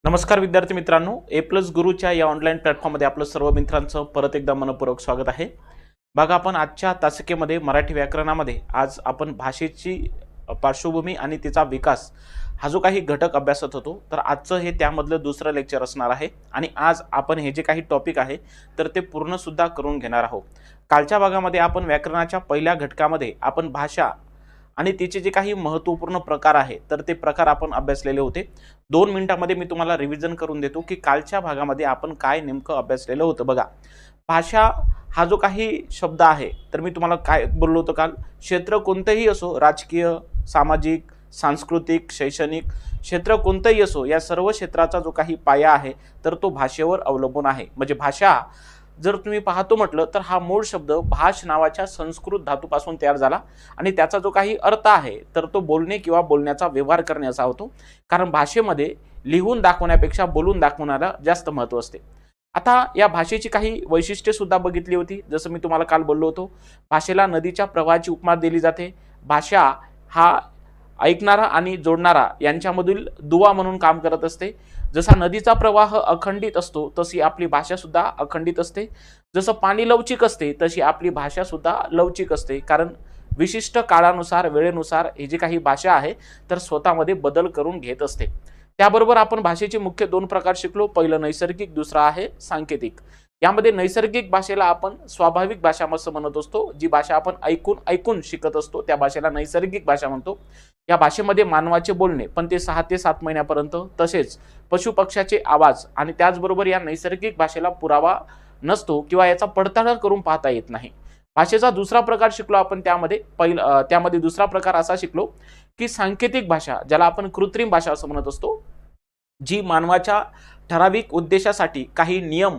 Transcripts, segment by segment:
नमस्कार विद्यार्थी मित्रांनो, ए प्लस गुरुच्या या ऑनलाईन प्लॅटफॉर्ममध्ये आपलं सर्व मित्रांचं परत एकदा मनपूर्वक स्वागत आहे। बघा, आपण आजच्या तासिकेमध्ये मराठी व्याकरणामध्ये आज आपण भाषेची पार्श्वभूमी आणि तिचा विकास हा जो काही घटक अभ्यासत होतो, तर आजचं हे त्यामधलं दुसरं लेक्चर असणार आहे। आणि आज आपण हे जे काही टॉपिक आहे तर ते पूर्ण सुद्धा करून घेणार आहोत। कालच्या भागामध्ये आपण व्याकरणाच्या पहिल्या घटकामध्ये आपण भाषा आणि तिचे जे काही महत्त्वपूर्ण प्रकार आहे तर ते प्रकार आपण अभ्यासलेले होते। 2 मिनिटांमध्ये मी तुम्हाला रिव्हिजन करून देतो की कालच्या भागामध्ये आपण काय नेमकं अभ्यासलेलं होतं। बघा, भाषा हा जो काही शब्द आहे तर मी तुम्हाला काय बोललो होतो काल, क्षेत्र कोणतेही असो, राजकीय, सामाजिक, सांस्कृतिक, शैक्षणिक क्षेत्र कोणतेही असो, या सर्व क्षेत्राचा जो काही पाया आहे तर तो भाषेवर अवलंबून आहे। म्हणजे भाषा जर तुम्ही पाहतो म्हटलं तर हा मूळ शब्द भाष नावाच्या संस्कृत धातूपासून तयार झाला आणि त्याचा जो काही अर्थ आहे तर तो बोलणे किंवा बोलण्याचा व्यवहार करणे असा होतो। कारण भाषेमध्ये लिहून दाखवण्यापेक्षा बोलून दाखवण्याला जास्त महत्त्व असते। आता या भाषेची काही वैशिष्ट्ये सुद्धा बघितली होती। जसं मी तुम्हाला काल बोललो होतो, भाषेला नदीच्या प्रवाहाची उपमा दिली जाते। भाषा हा ऐकणारा आणि जोडणारा यांच्यामधील दुवा म्हणून काम करत असते। जसा नदीचा प्रवाह अखंडित असतो तशी आपली भाषा सुद्धा अखंडित असते। जसं पाणी लवचिक असते तशी आपली भाषा सुद्धा लवचिक असते। कारण विशिष्ट काळानुसार, वेळेनुसार हे जे काही भाषा आहे तर स्वतःमध्ये बदल करून घेत असते। त्याबरोबर आपण भाषेचे मुख्य 2 प्रकार शिकलो। पहिलं नैसर्गिक, दुसरा आहे सांकेतिक। यामध्ये नैसर्गिक भाषेला आपण स्वाभाविक भाषा असं म्हणत असतो। जी भाषा आपण ऐकून शिकत असतो त्या भाषेला नैसर्गिक भाषा म्हणतो। या भाषेमध्ये मानवाचे बोलणे पण ते 6 ते 7 महिन्यापर्यंत, तसेच पशुपक्ष्याचे आवाज आणि त्याचबरोबर या नैसर्गिक भाषेला पुरावा नसतो किंवा याचा पडताळा करून पाहता येत नाही। भाषेचा दुसरा प्रकार शिकलो आपण। त्यामध्ये दुसरा प्रकार असा शिकलो की सांकेतिक भाषा, ज्याला आपण कृत्रिम भाषा असं म्हणत असतो। जी मानवाच्या ठराविक उद्देशासाठी काही नियम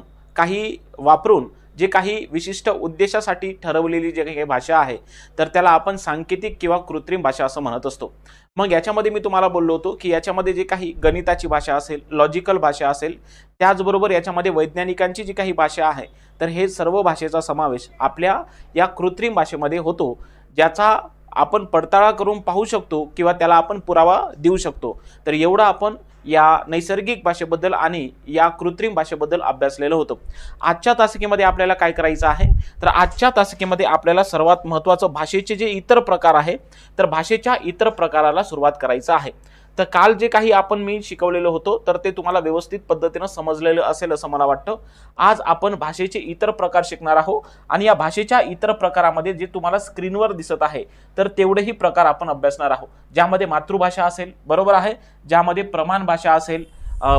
वापरून जे काही विशिष्ट उद्देशासाठी ठरवलेली जे काही भाषा आहे तर त्याला आपण सांकेतिक किंवा कृत्रिम भाषा असं म्हणत असतो। मग याच्यामध्ये मी तुम्हाला बोललो होतो की याच्यामध्ये जे काही गणिताची भाषा असेल, लॉजिकल भाषा असेल, त्याचबरोबर याच्यामध्ये वैज्ञानिकांची जी काही भाषा आहे तर हे सर्व भाषेचा समावेश आपल्या या कृत्रिम भाषेमध्ये होतो, ज्याचा आपण पडताळा करून पाहू शकतो किंवा त्याला आपण पुरावा देऊ शकतो। तर एवढं आपण या नैसर्गिक भाषेबद्दल आणि या कृत्रिम भाषेबद्दल अभ्यासलेलं होतं। आजच्या तासिकेमध्ये आपल्याला काय करायचं आहे तर आजच्या तासिकेमध्ये आपल्याला सर्वात महत्त्वाचं भाषेचे जे इतर प्रकार आहे तर भाषेच्या इतर प्रकाराला सुरुवात करायचं आहे। तर काल जे काही मी शिकवलेलं होतं तर ते तुम्हाला व्यवस्थित पद्धतीनं समजलेलं असेल असं मला वाटतं। आज आपण भाषेचे इतर प्रकार शिकणार आहोत आणि या भाषेच्या इतर प्रकारामध्ये जे तुम्हाला स्क्रीनवर दिसत आहे तर तेवढेही प्रकार आपण अभ्यासणार आहोत। ज्यामध्ये मातृभाषा असेल, बरोबर आहे, ज्यामध्ये प्रमाण भाषा असेल,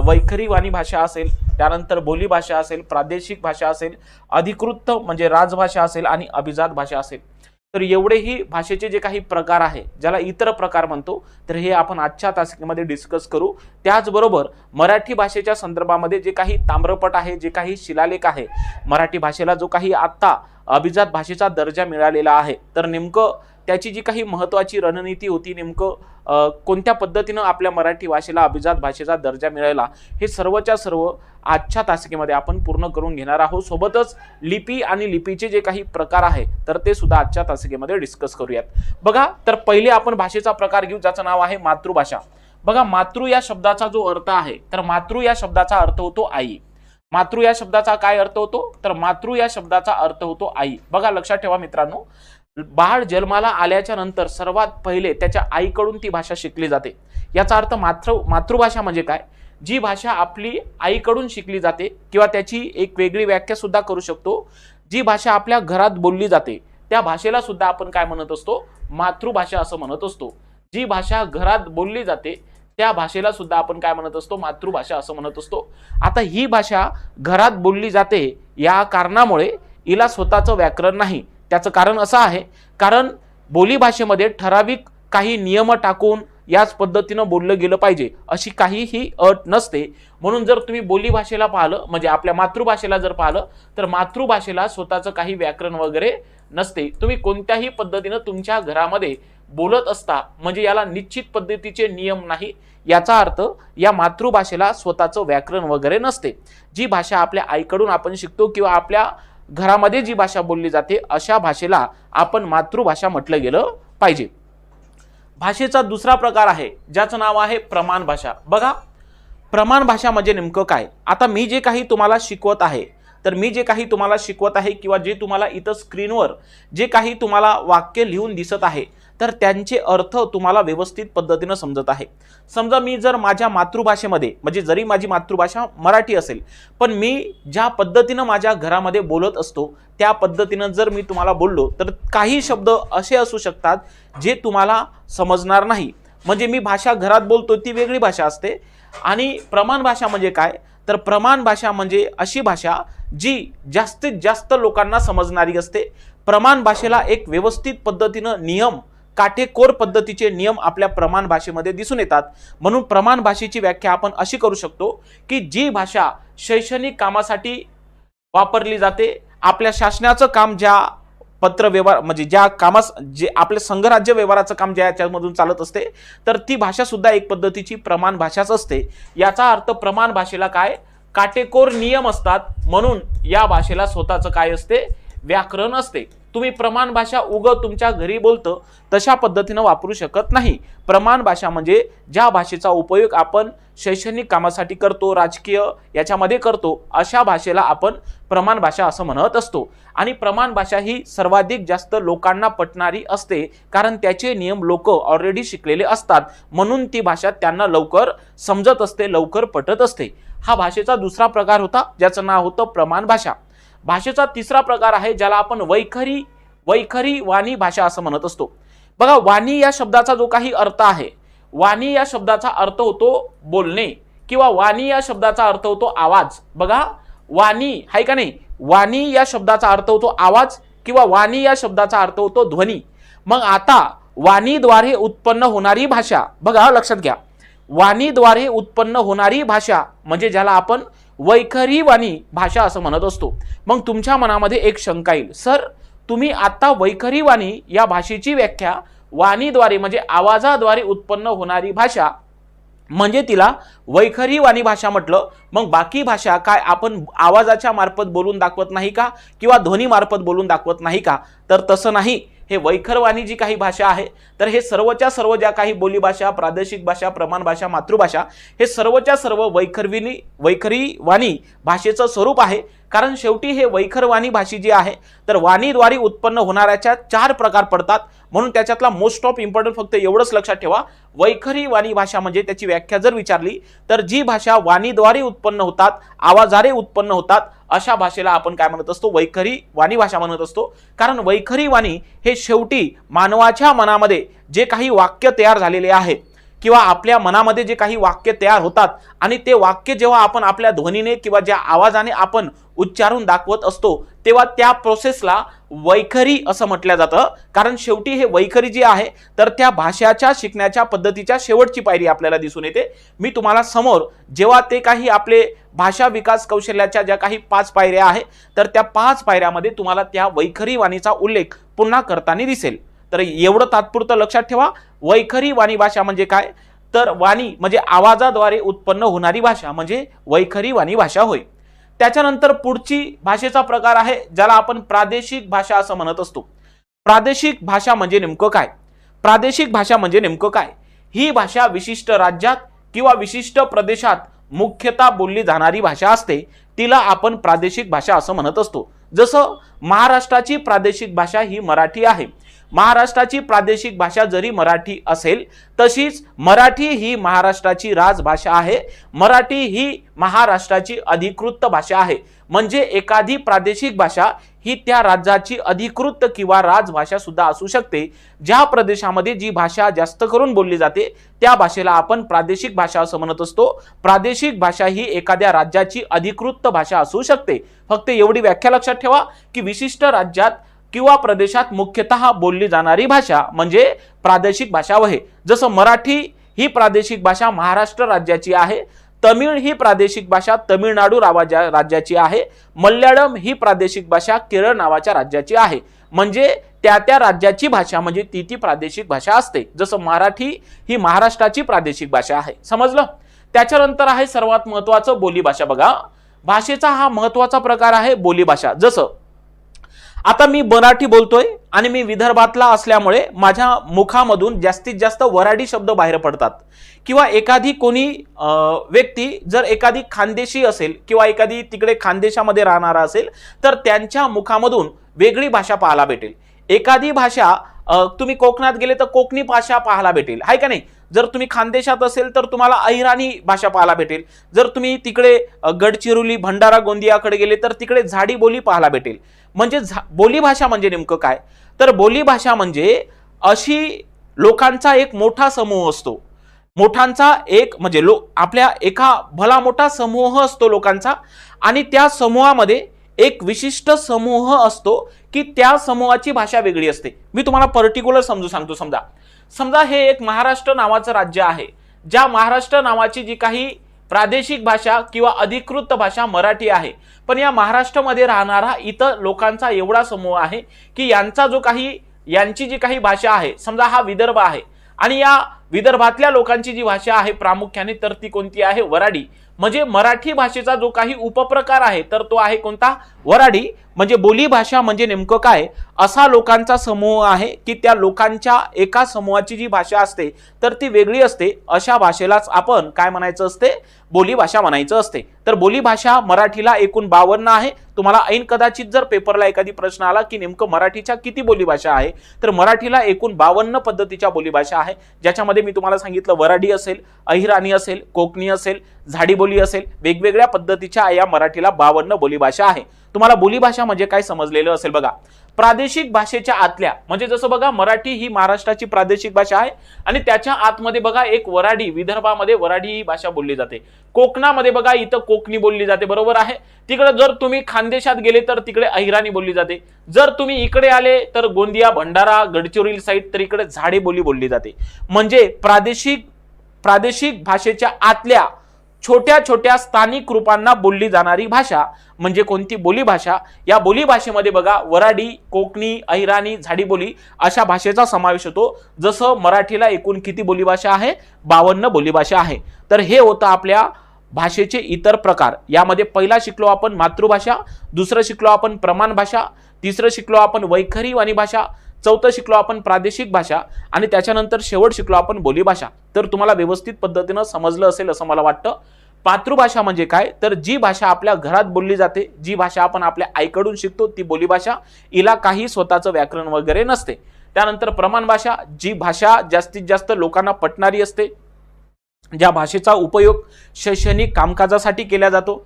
वैखरी वाणी भाषा असेल, त्यानंतर बोली भाषा असेल, प्रादेशिक भाषा असेल, अधिकृत म्हणजे राजभाषा असेल आणि अभिजात भाषा असेल। तर एवढेही भाषेचे जे काही प्रकार आहे ज्याला इतर प्रकार म्हणतो तर हे आपण आजच्या तासिकेमध्ये डिस्कस करू। त्याचबरोबर मराठी भाषेच्या संदर्भामध्ये जे काही ताम्रपट आहे, जे काही शिलालेख आहे, मराठी भाषेला जो काही आत्ता अभिजात भाषेचा दर्जा मिळालेला आहे तर नेमकं त्याची जी काही महत्त्वाची रणनीती होती, नेमकं कोणत्या पद्धतीनं आपल्या मराठी भाषेला अभिजात भाषेचा दर्जा मिळाला, हे सर्वच्या सर्व आजच्या तासिकेमध्ये आपण पूर्ण करून घेणार आहोत। सोबतच लिपी आणि लिपीचे जे काही प्रकार आहे तर ते सुद्धा आजच्या तासिकेमध्ये डिस्कस करूयात। बघा, तर पहिले आपण भाषेचा प्रकार घेऊ ज्याचं नाव आहे मातृभाषा। बघा, मातृ या शब्दाचा जो अर्थ आहे तर मातृ या शब्दाचा अर्थ होतो आई। मातृ या शब्दाचा काय अर्थ होतो तर मातृ या शब्दाचा अर्थ होतो आई। बघा, लक्षात ठेवा मित्रांनो, बाळ जन्माला आल्याच्या नंतर सर्वात पहिले त्याच्या आईकडून ती भाषा शिकली जाते। याचा अर्थ मातृभाषा म्हणजे काय, जी भाषा आपली आईकडून शिकली जाते किंवा त्याची एक वेगळी व्याख्या सुद्धा करू शकतो, जी भाषा आपल्या घरात बोलली जाते त्या भाषेला सुद्धा आपण काय म्हणत असतो, मातृभाषा असं म्हणत असतो। जी भाषा घरात बोलली जाते त्या भाषेला सुद्धा आपण काय म्हणत असतो, मातृभाषा असं म्हणत असतो। आता ही भाषा घरात बोलली जाते या कारणामुळे हिला स्वतःचं व्याकरण नाही। त्याचं कारण असं आहे, कारण बोली भाषेमध्ये ठराविक काही नियम टाकून याच पद्धतीनं बोललं गेलं पाहिजे अशी काहीही अट नसते। म्हणून जर तुम्ही बोली भाषेला पाहिलं, म्हणजे आपल्या मातृभाषेला जर पाहिलं तर मातृभाषेला स्वतःचं काही व्याकरण वगैरे नसते। तुम्ही कोणत्याही पद्धतीनं तुमच्या घरामध्ये बोलत असता म्हणजे याला निश्चित पद्धतीचे नियम नाही, याचा अर्थ या मातृभाषेला स्वतःचं व्याकरण वगैरे नसते। जी भाषा आपल्या आईकडून आपण शिकतो किंवा आपल्या घरामध्ये जी भाषा बोलली जाते अशा भाषेला आपण मातृभाषा म्हटलं गेलं पाहिजे। भाषेचा दुसरा प्रकार आहे ज्याचं नाव आहे प्रमाण भाषा। बघा, प्रमाण भाषा म्हणजे नेमकं काय? आता मी जे काही तुम्हाला शिकवत आहे, तर मी जे काही तुम्हाला शिकवत आहे किंवा जे तुम्हाला इथं स्क्रीनवर जे काही तुम्हाला वाक्य लिहून दिसत आहे, तर त्यांचे अर्थ तुम्हाला व्यवस्थित पद्धतीनं समजत आहे. समजा मी जर माझ्या मातृभाषेमध्ये, म्हणजे जरी माझी मातृभाषा मराठी असेल, पण मी ज्या पद्धतीनं माझ्या घरामध्ये बोलत असतो त्या पद्धतीनं जर मी तुम्हाला बोललो, तर काही शब्द असे असू शकतात जे तुम्हाला समजणार नाही. म्हणजे मी भाषा घरात बोलतो ती वेगळी भाषा असते. आणि प्रमाण भाषा म्हणजे काय? तर प्रमाण भाषा म्हणजे अशी भाषा जी जास्तीत जास्त लोकांना समजणारी असते. प्रमाण भाषेला एक व्यवस्थित पद्धतीनं नियम, काटेकोर पद्धतीचे नियम आपल्या प्रमाण भाषेमध्ये दिसून येतात. म्हणून प्रमाण भाषेची व्याख्या आपण अशी करू शकतो की जी भाषा शैक्षणिक कामासाठी वापरली जाते, आपल्या शासनाचं काम ज्या पत्र व्यवहार म्हणजे ज्या कामास जे आपले संघराज्य व्यवहाराचं काम ज्या याच्यामधून चालत असते, तर ती भाषा सुद्धा एक पद्धतीची प्रमाण भाषाच असते. याचा अर्थ प्रमाण भाषेला काय? काटेकोर नियम असतात. म्हणून या भाषेला स्वतःचं काय असते? व्याकरण असते. तुम्ही प्रमाण भाषा तुमच्या घरी बोलतो तशा पद्धतीनं वापरू शकत नाही. प्रमाण भाषा म्हणजे ज्या भाषेचा उपयोग आपण शैक्षणिक कामासाठी करतो, राजकीय याच्यामध्ये करतो, अशा भाषेला आपण प्रमाण भाषा असं म्हणत असतो. आणि प्रमाण भाषा ही सर्वाधिक जास्त लोकांना पटणारी असते, कारण त्याचे नियम लोक ऑलरेडी शिकलेले असतात. म्हणून ती भाषा त्यांना लवकर समजत असते, लवकर पटत असते. हा भाषेचा दुसरा प्रकार होता, ज्याचं नाव होतं प्रमाण भाषा. भाषेचा तिसरा प्रकार आहे ज्याला आपण वैखरी वाणी भाषा असं म्हणत असतो. बघा, वाणी या शब्दाचा जो काही अर्थ आहे, वाणी या शब्दाचा अर्थ होतो बोलणे, किंवा वाणी या शब्दाचा अर्थ होतो आवाज. बघा, वाणी आहे का नाही? वाणी या शब्दाचा अर्थ होतो आवाज, किंवा वाणी या शब्दाचा अर्थ होतो ध्वनी. मग आता वाणीद्वारे उत्पन्न होणारी भाषा, बघा लक्षात घ्या, वाणीद्वारे उत्पन्न होणारी भाषा म्हणजे ज्याला आपण वैखरी वाणी भाषा असं म्हणत असतो. मग तुमच्या मनामध्ये एक शंका येईल, सर तुम्ही आता वैखरी वाणी या भाषेची व्याख्या वाणीद्वारे म्हणजे आवाजाद्वारे उत्पन्न होणारी भाषा म्हणजे तिला वैखरी वाणी भाषा म्हटलं, मग बाकी भाषा काय आपण आवाजाच्या मार्फत बोलून दाखवत नाही का, किंवा ध्वनी मार्फत बोलून दाखवत नाही का? तर तसं नाही. हे वैखरवाणी जी काही भाषा आहे, तर हे सर्वच्या सर्व ज्या काही बोलीभाषा, प्रादेशिक भाषा, प्रमाण भाषा, मातृभाषा, हे सर्वच्या सर्व वैखरी वाणी भाषेचं स्वरूप आहे. कारण शेवटी हे वैखरवाणी भाषी जी आहे, तर वाणीद्वारे उत्पन्न होणाऱ्याच्या 4 प्रकार पडतात. म्हणून त्याच्यातला मोस्ट ऑफ इम्पॉर्टंट फक्त एवढंच लक्षात ठेवा, वैखरी वाणी भाषा म्हणजे त्याची व्याख्या जर विचारली तर जी भाषा वाणीद्वारे उत्पन्न होतात, आवाजाद्वारे उत्पन्न होतात, अशा भाषेला आपण काय म्हणत असतो? वैखरी वाणी भाषा म्हणत असतो. कारण वैखरी वाणी हे शेवटी मानवाच्या मनामध्ये जे काही वाक्य तयार झालेले आहे, किंवा आपल्या मनामध्ये जे काही वाक्य तयार होतात, आणि ते वाक्य जेव्हा आपण आपल्या ध्वनीने किंवा ज्या आवाजाने आपण उच्चारून दाखवत असतो, तेव्हा त्या प्रोसेसला वैखरी असं म्हटलं जातं. कारण शेवटी हे वैखरी जे आहे, तर त्या भाषाच्या शिकण्याच्या पद्धतीच्या शेवटची पायरी आपल्याला दिसून येते. मी तुम्हाला समोर जेव्हा ते काही आपले भाषा विकास कौशल्याच्या ज्या काही 5 पायऱ्या आहेत, तर त्या 5 पायऱ्यामध्ये तुम्हाला त्या वैखरी वाणीचा उल्लेख पुन्हा करताना दिसेल. तर एवढं तात्पुरतं लक्षात ठेवा, वैखरी वाणी भाषा म्हणजे काय? तर वाणी म्हणजे आवाजाद्वारे उत्पन्न होणारी भाषा म्हणजे वैखरी वाणी भाषा होय. त्याच्यानंतर पुढची भाषेचा प्रकार आहे ज्याला आपण प्रादेशिक भाषा असं म्हणत असतो. प्रादेशिक भाषा म्हणजे नेमकं काय? प्रादेशिक भाषा म्हणजे नेमकं काय? ही भाषा विशिष्ट राज्यात किंवा विशिष्ट प्रदेशात मुख्यतः बोलली जाणारी भाषा असते, तिला आपण प्रादेशिक भाषा असं म्हणत असतो. जसं महाराष्ट्राची प्रादेशिक भाषा ही मराठी आहे. महाराष्ट्राची प्रादेशिक भाषा जरी मराठी असेल, तशीच मराठी ही महाराष्ट्राची राजभाषा आहे. मराठी ही महाराष्ट्राची अधिकृत भाषा आहे. म्हणजे एखादी प्रादेशिक भाषा ही त्या राज्याची अधिकृत किंवा राजभाषा सुद्धा असू शकते. ज्या प्रदेशामध्ये जी भाषा जास्त करून बोलली जाते त्या भाषेला आपण प्रादेशिक भाषा असं म्हणत असतो. प्रादेशिक भाषा ही एखाद्या राज्याची अधिकृत भाषा असू शकते. फक्त एवढी व्याख्या लक्षात ठेवा की विशिष्ट राज्यात किंवा प्रदेशात मुख्यतः बोलली जाणारी भाषा म्हणजे प्रादेशिक भाषा आहे. जसं मराठी ही प्रादेशिक भाषा महाराष्ट्र राज्याची आहे, तमिळ ही प्रादेशिक भाषा तमिळनाडू राज्याची आहे, मल्याळम ही प्रादेशिक भाषा केरळ नावाच्या राज्याची आहे. म्हणजे त्या राज्याची भाषा म्हणजे ती प्रादेशिक भाषा असते. जसं मराठी ही महाराष्ट्राची प्रादेशिक भाषा आहे. समजलं? त्याच्यानंतर आहे सर्वात महत्त्वाचं बोलीभाषा. बघा, भाषेचा हा महत्त्वाचा प्रकार आहे बोलीभाषा. जसं आता मी मराठी बोलतोय आणि मी विदर्भातला असल्यामुळे माझ्या मुखामधून जास्तीत जास्त वऱ्हाडी शब्द बाहेर पडतात, किंवा एखादी कोणी व्यक्ती जर एखादी खानदेशी असेल किंवा एखादी तिकडे खानदेशामध्ये राहणारा असेल तर त्यांच्या मुखामधून वेगळी भाषा पाहायला भेटेल. एखादी भाषा तुम्ही कोकणात गेले तर कोकणी भाषा पाहायला भेटेल, आहे का नाही. जर तुम्ही खानदेशात असेल तर तुम्हाला अहिराणी भाषा पाहायला भेटेल. जर तुम्ही तिकडे गडचिरोली भंडारा गोंदियाकडे गेले तर तिकडे झाडी बोली पाहायला भेटेल. म्हणजे बोली भाषा म्हणजे नेमकं काय, तर बोली भाषा म्हणजे अशी लोकांचा एक मोठा समूह असतो. मोठांचा एक म्हणजे आपल्या एका भला मोठा समूह असतो लोकांचा, आणि त्या समूहामध्ये एक विशिष्ट समूह असतो की त्या समूहाची भाषा वेगळी असते. मी तुम्हाला पर्टिक्युलर सांगतो. समजा हे एक महाराष्ट्र नावाचं राज्य आहे. ज्या महाराष्ट्र नावाची जी काही प्रादेशिक भाषा किंवा अधिकृत भाषा मराठी आहे, पण या महाराष्ट्रामध्ये राहणारा इतर लोकांचा एवढा समूह आहे की यांची जी काही भाषा आहे, समजा हा विदर्भ आहे आणि या विदर्भातल्या लोकांची जी भाषा आहे प्रामुख्याने तर ती कोणती आहे, वऱ्हाडी. म्हणजे मराठी भाषेचा जो काही उपप्रकार आहे तर तो आहे कोणता, वऱ्हाडी. म्हणजे बोली भाषा म्हणजे नेमकं काय, असा लोकांचा समूह आहे की त्या लोकांच्या एका समूहाची जी भाषा असते तर ती वेगळी असते. अशा भाषेलाच आपण काय म्हणायचं असते, बोली भाषा म्हणायचं असते. तर बोली भाषा मराठीला एकूण 52 आहे. तुम्हाला ऐन कदाचित जर पेपरला एखादी प्रश्न आला की नेमकं मराठीच्या किती बोली भाषा आहे, तर मराठीला एकूण 52 पद्धतीच्या बोली भाषा आहे. ज्याच्यामध्ये मी तुम्हाला सांगितलं वऱ्हाडी असेल, अहिराणी असेल, कोकणी असेल, झाडी बोली असेल, वेगवेगळ्या पद्धतीच्या या मराठीला 52 बोली भाषा आहे. तुम्हाला बोली भाषा म्हणजे काय समजलेलं असेल बघा. प्रादेशिक भाषेच्या आतल्या म्हणजे जसं बघा मराठी ही महाराष्ट्राची प्रादेशिक भाषा आहे आणि त्याच्या आतमध्ये बघा एक वऱ्हाडी, विदर्भामध्ये वऱ्हाडी ही भाषा बोलली जाते. कोकणामध्ये बघा इथं कोकणी बोलली जाते, बरोबर आहे. तिकडे जर तुम्ही खानदेशात गेले तर तिकडे अहिराणी बोलली जाते. जर तुम्ही इकडे आले तर गोंदिया भंडारा गडचिरोली साईड तर इकडे झाडी बोलली जाते. म्हणजे प्रादेशिक भाषेच्या आतल्या छोट्या छोट्या स्थानिक रूपांना बोलली जाणारी भाषा म्हणजे कोणती, बोली भाषा. या बोली भाषेमध्ये बघा वऱ्हाडी, कोकणी, अहिराणी, झाडी बोली अशा भाषेचा समावेश होतो. जसं मराठीला एकूण किती बोली भाषा आहे, 52 बोली भाषा आहे. तर हे होतं आपल्या भाषेचे इतर प्रकार. यामध्ये पहिला शिकलो आपण मातृभाषा, दुसरं शिकलो आपण प्रमाण भाषा, तिसरं शिकलो आपण वैखरी वाणी भाषा, चौथं शिकलो आपण प्रादेशिक भाषा आणि त्याच्यानंतर शेवट शिकलो आपण बोली भाषा. तर तुम्हाला व्यवस्थित पद्धतीनं समजलं असेल असं मला वाटतं. मातृभाषा म्हणजे काय, तर जी भाषा आपल्या घरात बोलली जाते, जी भाषा आपण आपल्या आईकडून शिकतो ती बोली भाषा. हिला काही स्वतःचं व्याकरण वगैरे नसते. त्यानंतर प्रमाण भाषा, जी भाषा जास्तीत जास्त लोकांना पटणारी असते, ज्या भाषेचा उपयोग शैक्षणिक कामकाजासाठी केला जातो,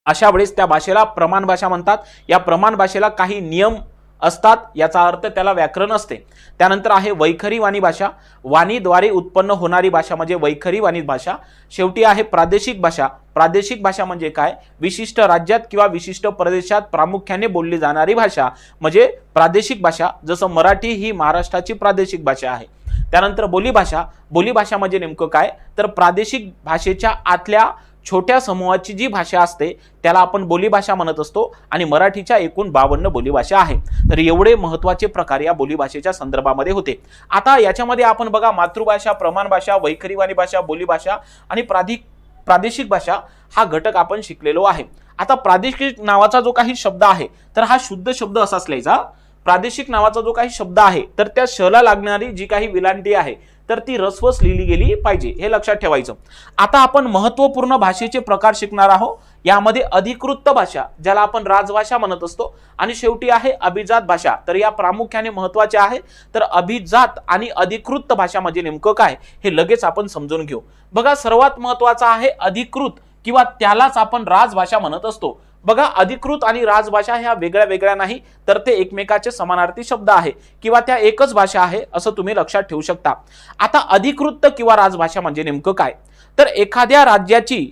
अशा वेळेस त्या भाषेला प्रमाण भाषा म्हणतात. या प्रमाण भाषेला काही नियम असतात, याचा अर्थ त्याला व्याकरण असते. त्यानंतर आहे वैखरी वाणी भाषा, वाणीद्वारे उत्पन्न होणारी भाषा म्हणजे वैखरी वाणी भाषा. शेवटी आहे प्रादेशिक भाषा. प्रादेशिक भाषा म्हणजे काय, विशिष्ट राज्यात किंवा विशिष्ट प्रदेशात प्रामुख्याने बोलली जाणारी भाषा म्हणजे प्रादेशिक भाषा. जसं मराठी ही महाराष्ट्राची प्रादेशिक भाषा आहे. त्यानंतर बोली भाषा. बोली भाषा म्हणजे नेमकं काय, तर प्रादेशिक भाषेच्या आतल्या छोट्या समूहाची जी भाषा असते त्याला आपण बोली भाषा म्हणत असतो आणि मराठीच्या एकूण 52 बोली भाषा आहे. तर एवढे महत्त्वाचे प्रकार या बोली भाषेच्या संदर्भामध्ये होते. आता याच्यामध्ये आपण बघा मातृभाषा, प्रमाण भाषा, वैखरी वाणी भाषा, बोली भाषा आणि प्रादेशिक भाषा हा घटक आपण शिकलेलो आहे. आता प्रादेशिक नावाचा जो काही शब्द आहे तर हा शुद्ध शब्द असाच लिहायचा. प्रादेशिक नावाचा जो काही शब्द आहे तर त्या शला लागणारी जी काही विलांटी आहे तर ती रस्वस लिहिली गेली पाहिजे, हे लक्षात ठेवायचं. आता आपण महत्त्वपूर्ण भाषेचे प्रकार शिकणार आहोत. यामध्ये अधिकृत भाषा ज्याला आपण राजभाषा म्हणत असतो आणि शेवटी आहे अभिजात भाषा. तर या प्रामुख्याने महत्त्वाचे आहे. तर अभिजात आणि अधिकृत भाषा म्हणजे नेमकं काय हे लगेच आपण समजून घेऊ. बघा सर्वात महत्त्वाचा आहे अधिकृत किंवा त्यालाच आपण राजभाषा म्हणत असतो. बघा अधिकृत आणि राजभाषा ह्या वेगळ्या वेगळ्या नाही तर ते एकमेकाचे समानार्थी शब्द आहे किंवा त्या एकच भाषा आहे असं तुम्ही लक्षात ठेवू शकता. आता अधिकृत किंवा राजभाषा म्हणजे नेमकं काय, तर एखाद्या राज्याची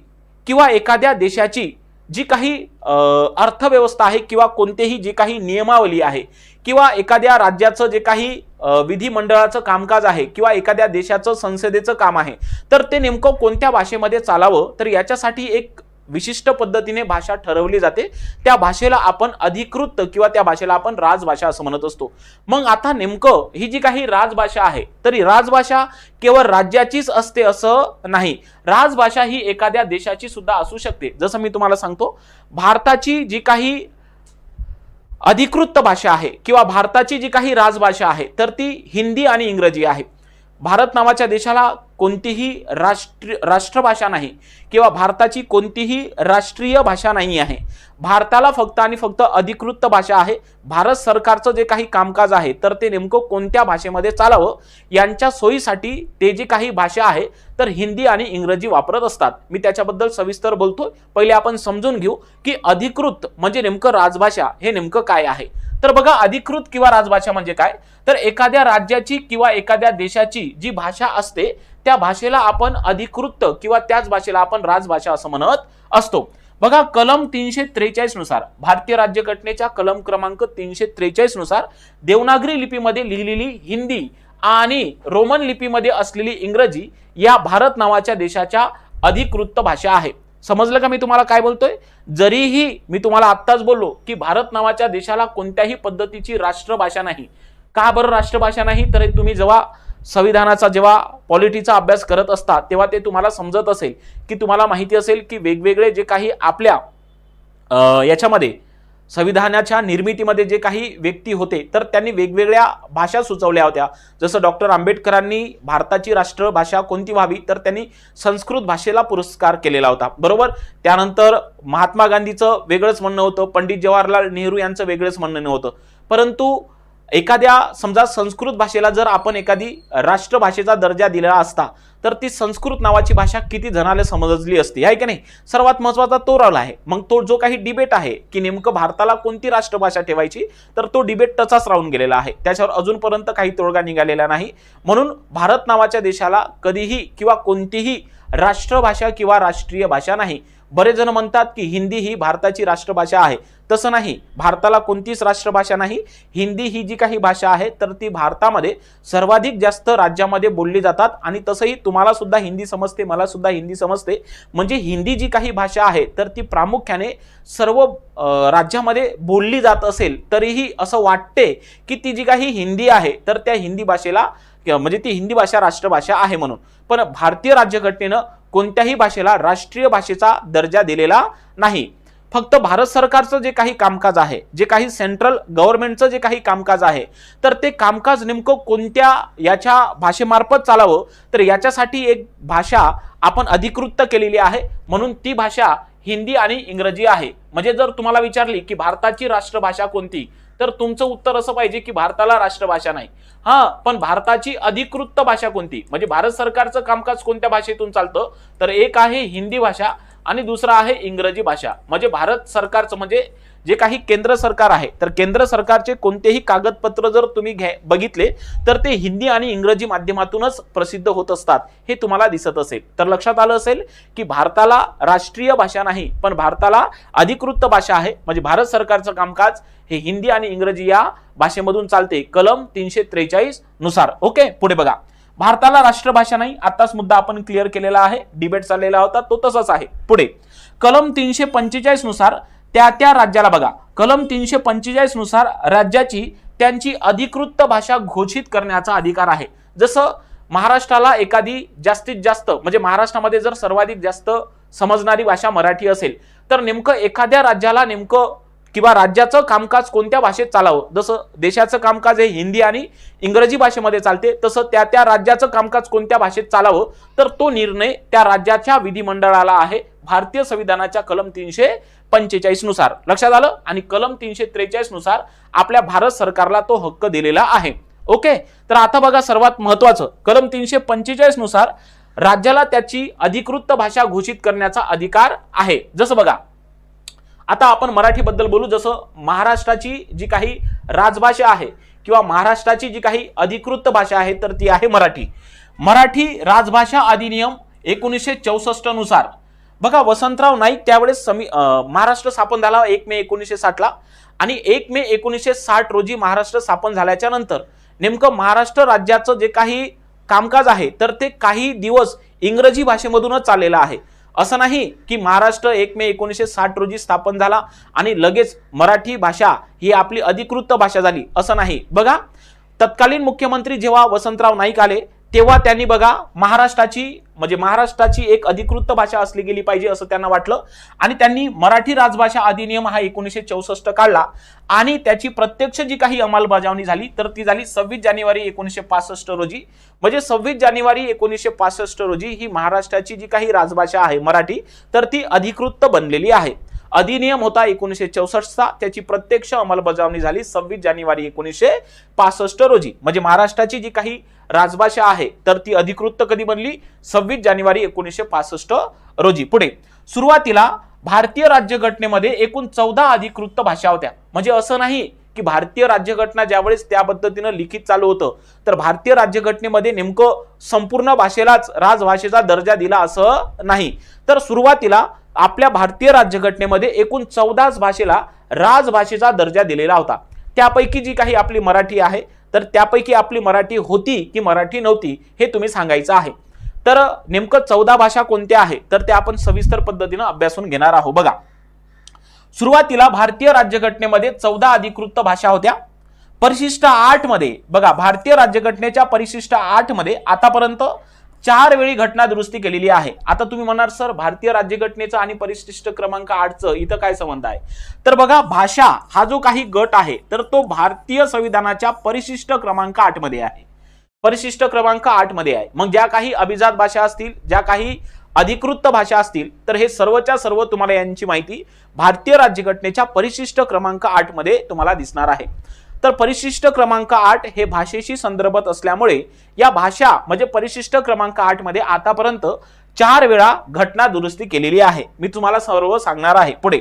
किंवा एखाद्या देशाची जी काही अर्थव्यवस्था आहे किंवा कोणतेही जी काही नियमावली आहे किंवा एखाद्या राज्याचं जे काही विधिमंडळाचं कामकाज आहे किंवा एखाद्या देशाचं संसदेचं काम आहे तर ते नेमकं कोणत्या भाषेमध्ये चालावं, तर याच्यासाठी एक विशिष्ट पद्धतीने भाषा ठरवली जाते. त्या भाषेला आपण अधिकृत किंवा त्या भाषेला आपण राजभाषा असं म्हणत असतो. मग आता नेमकं ही जी काही राजभाषा आहे तरी राजभाषा केवळ राज्याचीच असते असं नाही. राजभाषा ही एखाद्या देशाची सुद्धा असू शकते. जसं मी तुम्हाला सांगतो, भारताची जी काही अधिकृत भाषा आहे किंवा भारताची जी काही राजभाषा आहे तर ती हिंदी आणि इंग्रजी आहे. भारत नावाच्या देशाला कोणतीही राष्ट्रभाषा नाही किंवा भारताची कोणतीही राष्ट्रीय भाषा नाही आहे. भारताला फक्त आणि फक्त अधिकृत भाषा आहे. भारत सरकारचं जे काही कामकाज आहे तर ते नेमकं कोणत्या भाषेमध्ये चालावं यांच्या सोयीसाठी ते जी काही भाषा आहे तर हिंदी आणि इंग्रजी वापरत असतात. मी त्याच्याबद्दल सविस्तर बोलतोय. पहिले आपण समजून घेऊ की अधिकृत म्हणजे नेमकं राजभाषा हे नेमकं काय आहे. तर बघा, अधिकृत किंवा राजभाषा म्हणजे काय, तर एखाद्या राज्याची किंवा एखाद्या देशाची जी भाषा असते त्या भाषेला आपण अधिकृत किंवा त्याच भाषेला आपण राजभाषा असं म्हणत असतो. बघा, कलम 343 नुसार, भारतीय राज्यघटनेच्या कलम क्रमांक 343 नुसार देवनागरी लिपीमध्ये लिहिलेली हिंदी आणि रोमन लिपीमध्ये असलेली इंग्रजी या भारत नावाच्या देशाच्या अधिकृत भाषा आहे. समजलं का मी तुम्हाला काय बोलतोय? जरीही मी तुम्हाला आत्ताच बोललो की भारत नावाच्या देशाला कोणत्याही पद्धतीची राष्ट्रभाषा नाही. का बरं राष्ट्रभाषा नाही? तर तुम्ही जेव्हा संविधानाचा जेव्हा पॉलिटीचा अभ्यास करत असता तेव्हा ते तुम्हाला समजत असेल की तुम्हाला माहिती असेल की वेगवेगळे जे काही आपल्या याच्यामध्ये संविधानाच्या निर्मितीमध्ये जे काही व्यक्ती होते तर त्यांनी वेगवेगळ्या भाषा सुचवल्या होत्या. जसं डॉक्टर आंबेडकरांनी भारताची राष्ट्रभाषा कोणती व्हावी तर त्यांनी संस्कृत भाषेला पुरस्कार केलेला होता, बरोबर. त्यानंतर महात्मा गांधीचं वेगळंच म्हणणं होतं, पंडित जवाहरलाल नेहरू यांचं वेगळंच म्हणणं होतं. परंतु एखाद्या समजा संस्कृत भाषेला जर आपण एखादी राष्ट्रभाषेचा दर्जा दिला असता तर ती संस्कृत नावाची भाषा किती जणाला समजली असती, आहे की नाही. सर्वात महत्त्वाचा तो रोल आहे. मग तो जो काही डिबेट आहे की नेमकं भारताला कोणती राष्ट्रभाषा ठेवायची तर तो डिबेट तसाच राहून गेलेला आहे. त्याच्यावर अजूनपर्यंत काही तोडगा निघालेला नाही. म्हणून भारत नावाच्या देशाला कधीही किंवा कोणतीही राष्ट्रभाषा किंवा राष्ट्रीय भाषा नाही. बरेच जण म्हणतात की हिंदी ही भारताची राष्ट्रभाषा आहे. तसं नाही, भारताला कोणतीच राष्ट्रभाषा नाही. हिंदी ही जी काही भाषा आहे तर ती भारतामध्ये सर्वाधिक जास्त राज्यामध्ये बोलली जातात आणि तसंही तुम्हाला सुद्धा हिंदी समजते, मला सुद्धा हिंदी समजते. म्हणजे हिंदी जी काही भाषा आहे तर ती प्रामुख्याने सर्व राज्यामध्ये बोलली जात असेल तरीही असं वाटते की ती जी काही हिंदी आहे तर त्या हिंदी भाषेला म्हणजे ती हिंदी भाषा राष्ट्रभाषा आहे म्हणून. पण भारतीय राज्यघटनेनं कोणत्याही भाषेला राष्ट्रीय भाषेचा दर्जा दिलेला नाही. फक्त भारत सरकारचं जे काही कामकाज आहे, जे काही सेंट्रल गव्हर्नमेंटचं जे काही कामकाज आहे तर ते कामकाज नेमकं कोणत्या याच्या भाषेमार्फत चालावं तर याच्यासाठी एक भाषा आपण अधिकृत केलेली आहे. म्हणून ती भाषा हिंदी आणि इंग्रजी आहे. म्हणजे जर तुम्हाला विचारली की भारताची राष्ट्रभाषा कोणती तर तुमचं उत्तर असं पाहिजे की भारताला राष्ट्रभाषा नाही. पण भारताची अधिकृत भाषा कोणती, म्हणजे भारत सरकारचं कामकाज कोणत्या भाषेतून चालतं तर एक आहे हिंदी भाषा आणि दुसरा आहे इंग्रजी भाषा. म्हणजे भारत सरकारचं म्हणजे जे काही केंद्र सरकार आहे तर केंद्र सरकारचे कोणतेही कागदपत्र जर तुम्ही बघितले तर ते हिंदी आणि इंग्रजी माध्यमातूनच प्रसिद्ध होत असतात, हे तुम्हाला दिसत असेल. तर लक्षात आलं असेल की भारताला राष्ट्रीय भाषा नाही पण भारताला अधिकृत भाषा आहे. म्हणजे भारत सरकारचं कामकाज हे हिंदी आणि इंग्रजी या भाषेमधून चालते कलम 343 नुसार. ओके, पुढे बघा, भारताला राष्ट्रभाषा नाही. आताच मुद्दा आपण क्लिअर केलेला आहे, डिबेट चाललेला होता तो तसाच आहे. पुढे कलम 345 नुसार त्या राज्याला बघा, कलम 345 नुसार राज्याची त्यांची अधिकृत भाषा घोषित करण्याचा अधिकार आहे. जसं महाराष्ट्राला एखादी जास्तीत जास्त म्हणजे महाराष्ट्रामध्ये जर सर्वाधिक जास्त समजणारी भाषा मराठी असेल तर नेमकं एखाद्या राज्याला नेमकं किंवा राज्याचं कामकाज कोणत्या भाषेत चालावं, जसं देशाचं कामकाज हे हिंदी आणि इंग्रजी भाषेमध्ये चालते तसं त्या राज्याचं कामकाज कोणत्या भाषेत चालावं तर तो निर्णय त्या राज्याच्या विधिमंडळाला आहे भारतीय संविधानाच्या कलम 345 नुसार. लक्षात आलं. आणि कलम 343 नुसार आपल्या भारत सरकारला तो हक्क दिलेला आहे. ओके, तर आता बघा सर्वात महत्वाचं, कलम 345 नुसार राज्याला त्याची अधिकृत भाषा घोषित करण्याचा अधिकार आहे. जसं बघा, आता आपण मराठीबद्दल बोलू. जसं महाराष्ट्राची जी काही राजभाषा आहे किंवा महाराष्ट्राची जी काही अधिकृत भाषा आहे तर ती आहे मराठी. मराठी राजभाषा अधिनियम 1964 नुसार बघा, वसंतराव नाईक त्यावेळेस महाराष्ट्र स्थापन झाला 1 मे 1960 ला आणि 1 मे 1960 रोजी महाराष्ट्र स्थापन झाल्याच्या नंतर नेमकं महाराष्ट्र राज्याचं जे काही कामकाज आहे तर ते काही दिवस इंग्रजी भाषेमधूनच चाललेलं आहे. असं नाही की महाराष्ट्र 1 मे 1960 रोजी स्थापन झाला आणि लगेच मराठी भाषा ही आपली अधिकृत भाषा झाली, असं नाही. बघा, तत्कालीन मुख्यमंत्री जेव्हा वसंतराव नाईक आले तेव्हा त्यांनी बघा महाराष्ट्राची एक अधिकृत भाषा असली गेली पाहिजे असं त्यांना वाटलं आणि त्यांनी मराठी राजभाषा अधिनियम हा 1964 काढला आणि त्याची प्रत्यक्ष जी काही अंमलबजावणी झाली तर ती झाली 26 जानेवारी 1965 रोजी. म्हणजे 26 जानेवारी 1965 रोजी ही महाराष्ट्राची जी काही राजभाषा आहे मराठी तर ती अधिकृत बनलेली आहे. अधिनियम होता 1964चा, त्याची प्रत्यक्ष अंमलबजावणी झाली 26 जानेवारी 1965 रोजी. म्हणजे महाराष्ट्राची जी काही राजभाषा आहे तर ती अधिकृत कधी बनली? 26 जानेवारी 1965 रोजी. पुढे सुरुवातीला भारतीय राज्यघटनेमध्ये एकूण 14 अधिकृत भाषा होत्या. म्हणजे असं नाही की भारतीय राज्यघटना ज्यावेळेस त्या पद्धतीनं लिखित चालू होतं तर भारतीय राज्यघटनेमध्ये नेमकं संपूर्ण भाषेलाच राजभाषेचा दर्जा दिला असं नाही. तर सुरुवातीला आपल्या भारतीय राज्यघटनेमध्ये एकूण 14 भाषेला राजभाषेचा दर्जा दिलेला होता. त्यापैकी जी काही आपली मराठी आहे तर त्यापैकी आपली मराठी होती की मराठी नव्हती हे तुम्ही सांगायचं आहे. तर नेमकं 14 भाषा कोणत्या आहे तर त्या आपण सविस्तर पद्धतीने अभ्यासून घेणार आहोत. बघा, सुरुवातीला भारतीय राज्यघटनेमध्ये 14 अधिकृत भाषा होत्या. परिशिष्ट 8 मध्ये बघा, भारतीय राज्यघटनेच्या परिशिष्ट 8 मध्ये आतापर्यंत 4 वेळी घटना दुरुस्ती केलेली आहे. आता तुम्ही म्हणणार सर भारतीय राज्यघटनेचा आणि परिशिष्ट क्रमांक 8चं इथं काय संबंध आहे? तर बघा, भाषा हा जो काही गट आहे तर तो भारतीय संविधानाच्या परिशिष्ट क्रमांक 8 मध्ये आहे. परिशिष्ट क्रमांक 8 मध्ये आहे. मग ज्या काही अभिजात भाषा असतील, ज्या काही अधिकृत भाषा असतील तर हे सर्वच्या सर्व तुम्हाला यांची माहिती भारतीय राज्यघटनेच्या परिशिष्ट क्रमांक 8 मध्ये तुम्हाला दिसणार आहे. तर परिशिष्ट क्रमांक 8 हे भाषेशी संदर्भात असल्यामुळे या भाषा म्हणजे परिशिष्ट क्रमांक 8 मध्ये आतापर्यंत 4 वेळा घटना दुरुस्ती केलेली आहे. मी तुम्हाला सर्व सांगणार आहे. पुढे,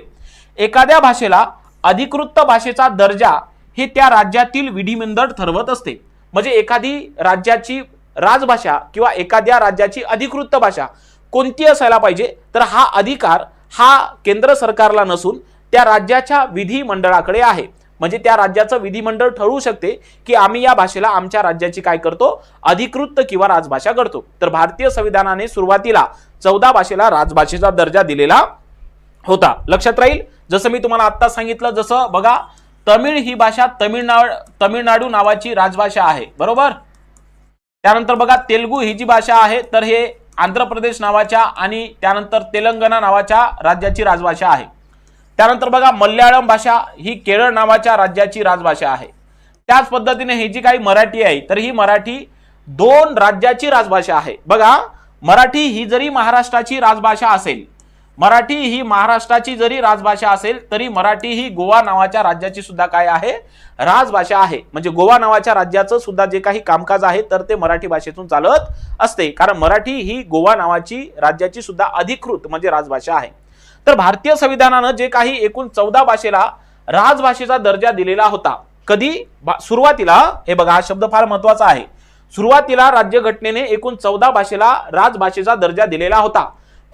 एखाद्या भाषेला अधिकृत भाषेचा दर्जा हे त्या राज्यातील विधिमंडळ ठरवत असते. म्हणजे एखादी राज्याची राजभाषा किंवा एखाद्या राज्याची अधिकृत भाषा कोणती असायला पाहिजे तर हा अधिकार हा केंद्र सरकारला नसून त्या राज्याच्या विधिमंडळाकडे आहे. म्हणजे त्या राज्याचं विधिमंडळ ठरवू शकते की आम्ही या भाषेला आमच्या राज्याची काय करतो? अधिकृत किंवा राजभाषा करतो. तर भारतीय संविधानाने सुरुवातीला 14 भाषेला राजभाषेचा दर्जा दिलेला होता. लक्षात राहील. जसं मी तुम्हाला आता सांगितलं, जसं बघा, तमिळ ही भाषा तमिळनाडू नावाची राजभाषा आहे, बरोबर. त्यानंतर बघा, तेलुगू ही जी भाषा आहे तर हे आंध्र प्रदेश नावाच्या आणि त्यानंतर तेलंगणा नावाच्या राज्याची राजभाषा आहे. त्यानंतर बघा, मल्याळम भाषा ही केरळ नावाच्या राज्याची राजभाषा आहे. त्याच पद्धतीने ही जी काही मराठी आहे तर ही मराठी 2 राज्याची राजभाषा आहे. बघा, मराठी ही जरी महाराष्ट्राची राजभाषा असेल, मराठी ही महाराष्ट्राची जरी राजभाषा असेल तरी मराठी ही गोवा नावाच्या राज्याची सुद्धा काय आहे? राजभाषा आहे. म्हणजे गोवा नावाच्या राज्याचं सुद्धा जे काही कामकाज आहे तर ते मराठी भाषेतून चालत असते, कारण मराठी ही गोवा नावाची राज्याची सुद्धा अधिकृत म्हणजे राजभाषा आहे. तर भारतीय संविधानानं जे काही एकूण 14 भाषेला राजभाषेचा दर्जा दिलेला होता, कधी? सुरुवातीला, हे बघा हा शब्द फार महत्वाचा आहे, सुरुवातीला राज्यघटनेने एकूण 14 भाषेला राजभाषेचा दर्जा दिलेला होता.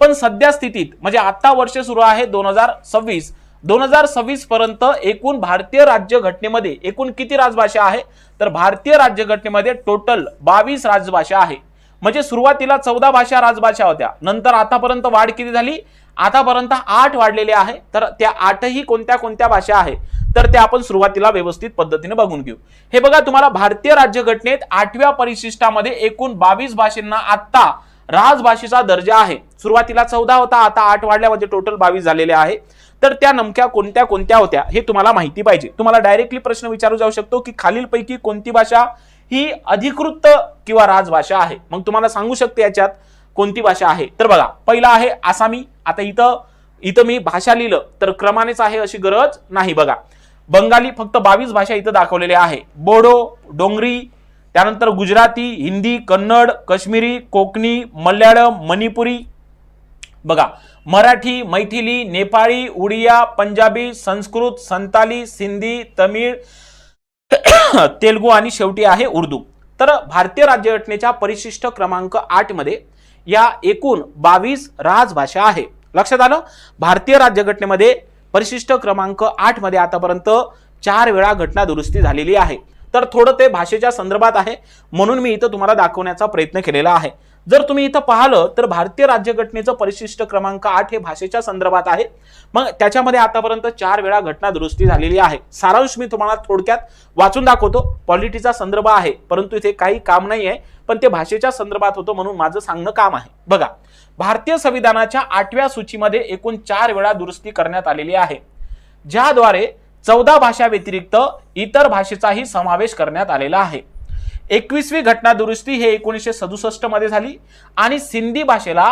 पण सध्या स्थितीत म्हणजे आता वर्ष सुरू आहे 2026 पर्यंत एकूण भारतीय राज्यघटनेमध्ये एकूण किती राजभाषा आहे तर भारतीय राज्यघटनेमध्ये टोटल 22 राजभाषा आहे. म्हणजे सुरुवातीला 14 भाषा राजभाषा होत्या, नंतर आतापर्यंत वाढ किती झाली? आतापर्यंत 8 वाढलेले आहे. तर त्या 8ही कोणत्या कोणत्या भाषा आहे तर त्या आपण सुरुवातीला व्यवस्थित पद्धतीने बघून घेऊ. हे बघा, तुम्हाला भारतीय राज्यघटनेत 8व्या परिशिष्टामध्ये एकूण 22 भाषांना आता राजभाषेचा दर्जा आहे. सुरुवातीला 14 होता, आता 8 वाढल्या म्हणजे टोटल 22 झालेले आहे. तर त्या नेमक्या कोणत्या कोणत्या होत्या हे तुम्हाला माहिती पाहिजे. तुम्हाला डायरेक्टली प्रश्न विचारू जाऊ शकतो की खालीलपैकी कोणती भाषा ही अधिकृत किंवा राजभाषा आहे. मग तुम्हाला सांगू शकते याच्यात कोणती भाषा आहे. तर बघा, पहिला आहे आसामी. आता इथं मी भाषा लिहिलं तर क्रमानेच आहे अशी गरज नाही. बघा, बंगाली फक्त 22 भाषा इथं दाखवलेल्या आहे. बोडो, डोंगरी, त्यानंतर गुजराती, हिंदी, कन्नड, काश्मीरी, कोकणी, मल्याळम, मणिपुरी. बघा, मराठी, मैथिली, नेपाळी, उडिया, पंजाबी, संस्कृत, संताली, सिंधी, तमिळ, तेलुगू आणि शेवटी आहे उर्दू. तर भारतीय राज्यघटनेच्या परिशिष्ट क्रमांक 8 मध्ये या एकूण 22 राजभाषा आहे. लक्षात आलं. भारतीय राज्यघटनेमध्ये परिशिष्ट क्रमांक 8 मध्ये आतापर्यंत 4 वेळा घटना दुरुस्ती झालेली आहे. तर थोडं ते भाषेच्या संदर्भात आहे म्हणून मी इथं तुम्हाला दाखवण्याचा प्रयत्न केलेला आहे. जर तुम्ही इथं पाहिलं तर भारतीय राज्यघटनेचं परिशिष्ट क्रमांक 8 हे भाषेच्या संदर्भात आहे. मग त्याच्यामध्ये आतापर्यंत 4 वेळा घटना दुरुस्ती झालेली आहे. सारांश मी तुम्हाला थोडक्यात वाचून दाखवतो. पॉलिटीचा संदर्भ आहे परंतु इथे काही काम नाही आहे, पण ते भाषेच्या संदर्भात होतं म्हणून माझं सांगणं काम आहे. बघा, भारतीय संविधानाच्या 8व्या सूचीमध्ये एकूण 4 वेळा दुरुस्ती करण्यात आलेली आहे, ज्याद्वारे 14 भाषा व्यतिरिक्त इतर भाषेचाही समावेश करण्यात आलेला आहे. 21वी घटना दुरुस्ती हे 1967 मध्ये झाली आणि सिंधी भाषेला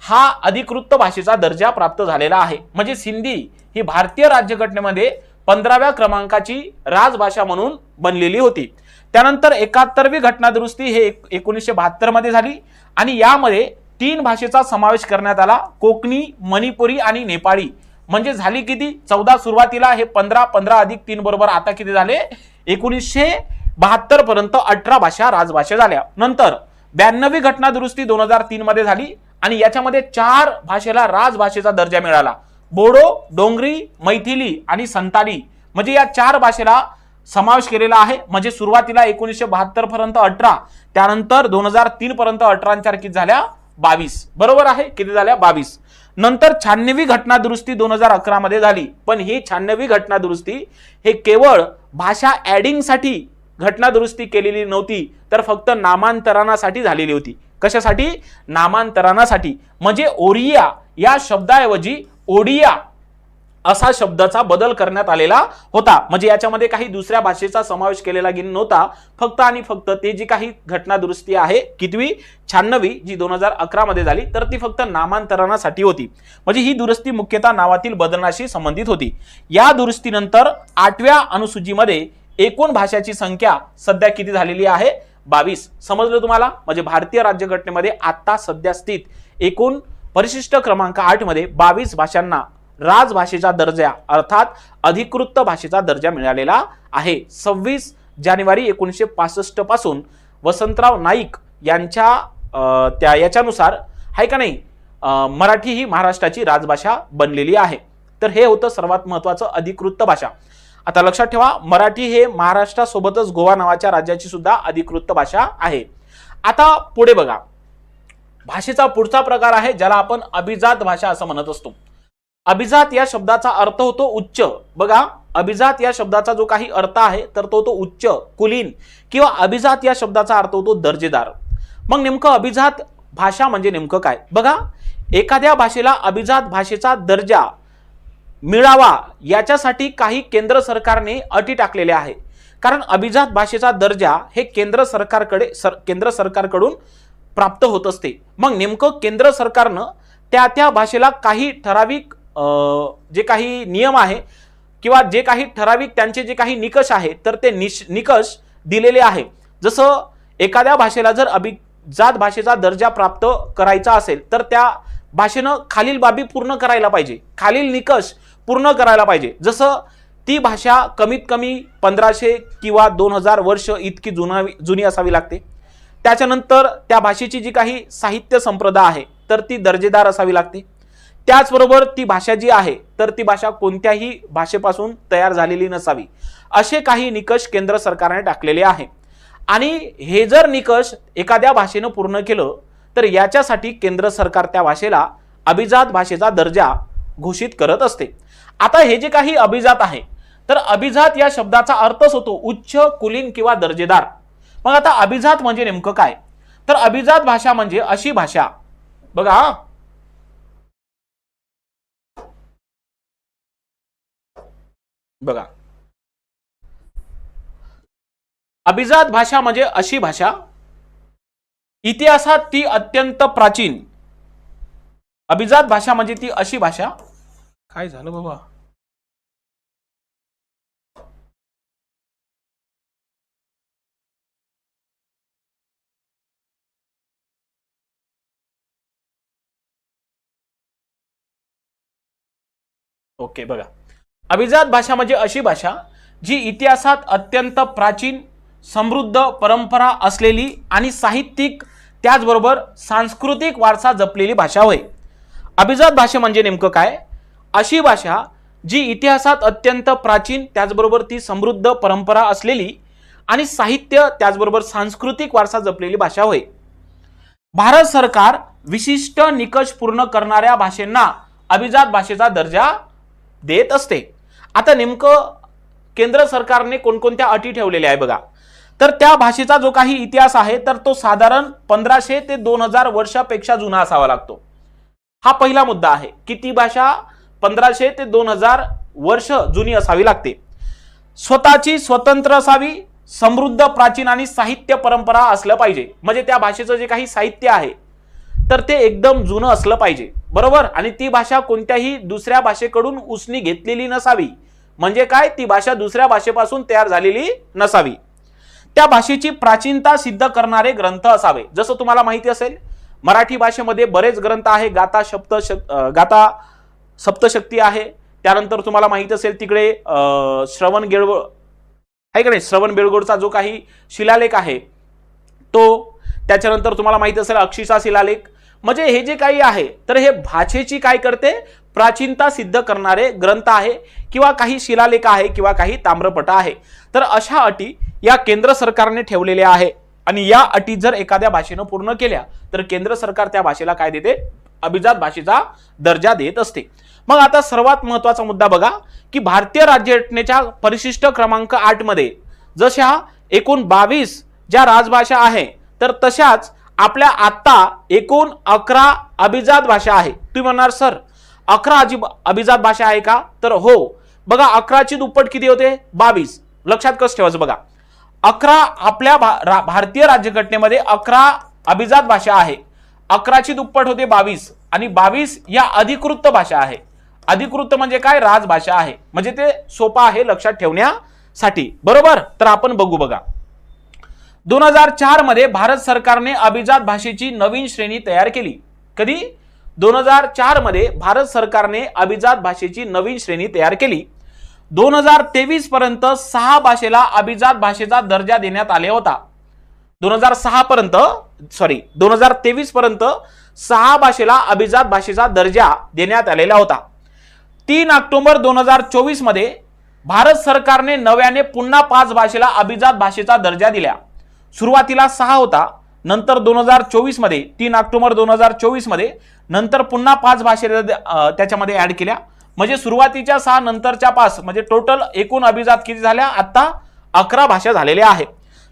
हा अधिकृत भाषेचा दर्जा प्राप्त झालेला आहे. म्हणजे सिंधी ही भारतीय राज्यघटनेमध्ये 15व्या क्रमांकाची राजभाषा म्हणून बनलेली होती. त्यानंतर 71वी घटना दुरुस्ती हे 1972 मध्ये झाली आणि यामध्ये 3 भाषेचा समावेश करण्यात आला, कोकणी, मणिपुरी आणि नेपाळी. म्हणजे झाली किती? 14 सुरुवातीला हे 15 15 अधिक 3 बरोबर आता किती झाले? 1972 पर्यंत 18 भाषा राजभाषा झाल्या. नंतर 92वी घटना दुरुस्ती 2003 मध्ये झाली आणि याच्यामध्ये 4 भाषेला राजभाषेचा दर्जा मिळाला, बोडो, डोंगरी, मैथिली आणि संताली. म्हणजे या 4 भाषेला समावेश केलेला आहे. म्हणजे सुरुवातीला 1972 पर्यंत 18, त्यानंतर 2003 पर्यंत 18 4 किती झाल्या? 22. बरोबर आहे, किती झाल्या? 22. नंतर 96वी घटना दुरुस्ती 2011 मध्ये झाली, पण ही 96वी घटना दुरुस्ती हे केवळ भाषा ऍडिंग साठी घटना दुरुस्ती केलेली नव्हती, तर फक्त नामांतरणासाठी झालेली होती. कशासाठी? नामांतरणासाठी. म्हणजे ओरिया या शब्दाऐवजी ओडिया असा शब्दाचा बदल करण्यात आलेला होता. म्हणजे याच्यामध्ये काही दुसऱ्या भाषेचा समावेश केलेला गेला नव्हता. फक्त आणि फक्त ते जी काही घटना दुरुस्ती आहे, कितवी? 96वी, जी 2011 मध्ये झाली, तर ती फक्त नामांतरणासाठी होती. म्हणजे ही दुरुस्ती मुख्यतः नावातील बदलाशी संबंधित होती. या दुरुस्तीनंतर 8व्या अनुसूचीमध्ये एकूण भाषाची संख्या सध्या किती झालेली आहे? 22. समजलं तुम्हाला? म्हणजे भारतीय राज्यघटनेमध्ये आता सध्या स्थित एकूण परिशिष्ट क्रमांक 8 मध्ये 22 भाषांना राजभाषेचा दर्जा अर्थात अधिकृत भाषेचा दर्जा मिळालेला आहे. 26 जानेवारी 1965 पासून वसंतराव नाईक यांच्या याच्यानुसार आहे का नाही, मराठी ही महाराष्ट्राची राजभाषा बनलेली आहे. तर हे होतं सर्वात महत्वाचं अधिकृत भाषा. आता लक्षात ठेवा, मराठी हे महाराष्ट्रासोबतच गोवा नावाच्या राज्याची सुद्धा अधिकृत भाषा आहे. आता पुढे बघा, भाषेचा पुढचा प्रकार आहे ज्याला आपण अभिजात भाषा असं म्हणत असतो. अभिजात या शब्दाचा अर्थ होतो उच्च. बघा, अभिजात या शब्दाचा जो काही अर्थ आहे तर तो उच्च, कुलीन किंवा अभिजात या शब्दाचा अर्थ होतो दर्जेदार. मग नेमकं अभिजात भाषा म्हणजे नेमकं काय? बघा, एखाद्या भाषेला अभिजात भाषेचा दर्जा मिळावा याच्यासाठी काही केंद्र सरकारने अटी टाकलेल्या आहे. कारण अभिजात भाषेचा दर्जा हे केंद्र सरकारकडून प्राप्त होत असते. मग नेमकं केंद्र सरकारनं त्या भाषेला काही ठराविक जे काही नियम आहे किंवा जे काही ठराविक त्यांचे जे काही निकष आहे तर ते निकष दिलेले आहे. जसं एखाद्या भाषेला जर अभिजात भाषेचा दर्जा प्राप्त करायचा असेल तर त्या भाषेनं खालील बाबी पूर्ण करायला पाहिजे, खालील निकष पूर्ण करायला पाहिजे. जसं ती भाषा कमीत कमी 1500 किंवा 2000 वर्ष इतकी जुनी असावी लागते. त्याच्यानंतर त्या भाषेची जी काही साहित्य संपदा आहे तर ती दर्जेदार असावी लागते. त्याचबरोबर ती भाषा जी आहे तर ती भाषा कोणत्याही भाषेपासून तयार झालेली नसावी. असे काही निकष केंद्र सरकारने टाकलेले आहे आणि हे जर निकष एखाद्या भाषेनं पूर्ण केलं तर याच्यासाठी केंद्र सरकार त्या भाषेला अभिजात भाषेचा दर्जा घोषित करत असते. आता हे जे काही अभिजात आहे तर अभिजात या शब्दाचा अर्थच होतो उच्च, कुलीन किंवा दर्जेदार. मग आता अभिजात म्हणजे नेमकं काय? तर अभिजात भाषा म्हणजे अशी भाषा, बघा, अभिजात भाषा म्हणजे अशी भाषा इतिहासात ती अत्यंत प्राचीन. अभिजात भाषा म्हणजे ती अशी भाषा, काय झालं बाबा? ओके, बघा, अभिजात भाषा म्हणजे अशी भाषा जी इतिहासात अत्यंत प्राचीन, समृद्ध परंपरा असलेली आणि साहित्यिक त्याचबरोबर सांस्कृतिक वारसा जपलेली भाषा होय. अभिजात भाषा म्हणजे नेमकं काय? अशी भाषा जी इतिहासात अत्यंत प्राचीन, त्याचबरोबर ती समृद्ध परंपरा असलेली आणि साहित्य त्याचबरोबर सांस्कृतिक वारसा जपलेली भाषा होय. भारत सरकार विशिष्ट निकष पूर्ण करणाऱ्या भाषांना अभिजात भाषेचा दर्जा देत असते. आता नेमकं केंद्र सरकारने कोणकोणत्या अटी ठेवलेल्या आहे बघा. तर त्या भाषेचा जो काही इतिहास आहे तर तो साधारण 1500 ते 2000 वर्षापेक्षा जुना असावा लागतो. हा पहिला मुद्दा आहे की ती भाषा 1500 ते 2000 वर्ष जुनी असावी लागते. स्वतःची स्वतंत्र असावी, समृद्ध प्राचीन आणि साहित्य परंपरा असलं पाहिजे. म्हणजे त्या भाषेचं जे काही साहित्य आहे तर ते एकदम जुनं असलं पाहिजे, बरोबर. आणि ती भाषा कोणत्याही दुसऱ्या भाषेकडून उसनी घेतलेली नसावी. म्हणजे काय, ती भाषा दुसऱ्या भाषेपासून तयार झालेली नसावी. त्या भाषेची प्राचीनता सिद्ध करणारे ग्रंथ असावे. जसं तुम्हाला माहिती असेल मराठी भाषेमध्ये बरेच ग्रंथ आहे. गाथा सप्तशक्ती आहे. त्यानंतर तुम्हाला माहित असेल तिकडे श्रवण बेळगोळ आहे का नाही, श्रवण बेळगोळचा जो काही शिलालेख आहे तो, त्याच्यानंतर तुम्हाला माहित असेल अक्षिसा शिलालेख. म्हणजे हे जे काही आहे तर हे भाषेची काय करते, प्राचीनता सिद्ध करणारे ग्रंथ आहे किंवा काही शिलालेख आहे किंवा काही ताम्रपट आहे. तर अशा अटी या केंद्र सरकारने ठेवलेल्या आहे आणि या अटी जर एखाद्या भाषेनं पूर्ण केल्या तर केंद्र सरकार त्या भाषेला काय देते, अभिजात भाषेचा दर्जा देत असते. मग आता सर्वात महत्वाचा मुद्दा बघा की भारतीय राज्यघटनेच्या परिशिष्ट क्रमांक 8 मध्ये जशा एकूण 22 ज्या राजभाषा आहे तर तशाच आपल्या आता एकूण 11 अभिजात भाषा आहे. तुम्ही म्हणणार सर 11 अभिजात भाषा आहे का, तर हो. बघा 11ची दुप्पट किती होते, 22. लक्षात कसं ठेवायचं बघा, 11 आपल्या भारतीय राज्यघटनेमध्ये 11 अभिजात भाषा आहे. 11ची दुप्पट होते 22 आणि 22 या अधिकृत भाषा आहे. अधिकृत म्हणजे काय, राजभाषा आहे. म्हणजे ते सोपं आहे लक्षात ठेवण्यासाठी, बरोबर. तर आपण बघू बघा, 2004 मध्ये भारत सरकारने अभिजात भाषेची नवीन श्रेणी तयार केली. कधी, 2004 मध्ये भारत सरकारने अभिजात भाषेची नवीन श्रेणी तयार केली. 2023 पर्यंत 6 भाषेला अभिजात भाषेचा दर्जा देण्यात आला होता. 2023 पर्यंत 6 भाषेला अभिजात भाषेचा दर्जा देण्यात आलेला होता. 3 ऑक्टोबर 2024 मध्ये भारत सरकारने नव्याने पुन्हा 5 भाषेला अभिजात भाषेचा दर्जा दिला. सुरुवातीला 6 होता, नंतर 2024 मध्ये 3 ऑक्टोबर 2024 मध्ये नंतर पुन्हा 5 भाषेला त्याच्यामध्ये ऍड केल्या. म्हणजे सुरुवातीच्या 6 नंतरच्या 5 म्हणजे टोटल एकूण अभिजात किती झाल्या, आता 11 भाषा झालेल्या आहेत.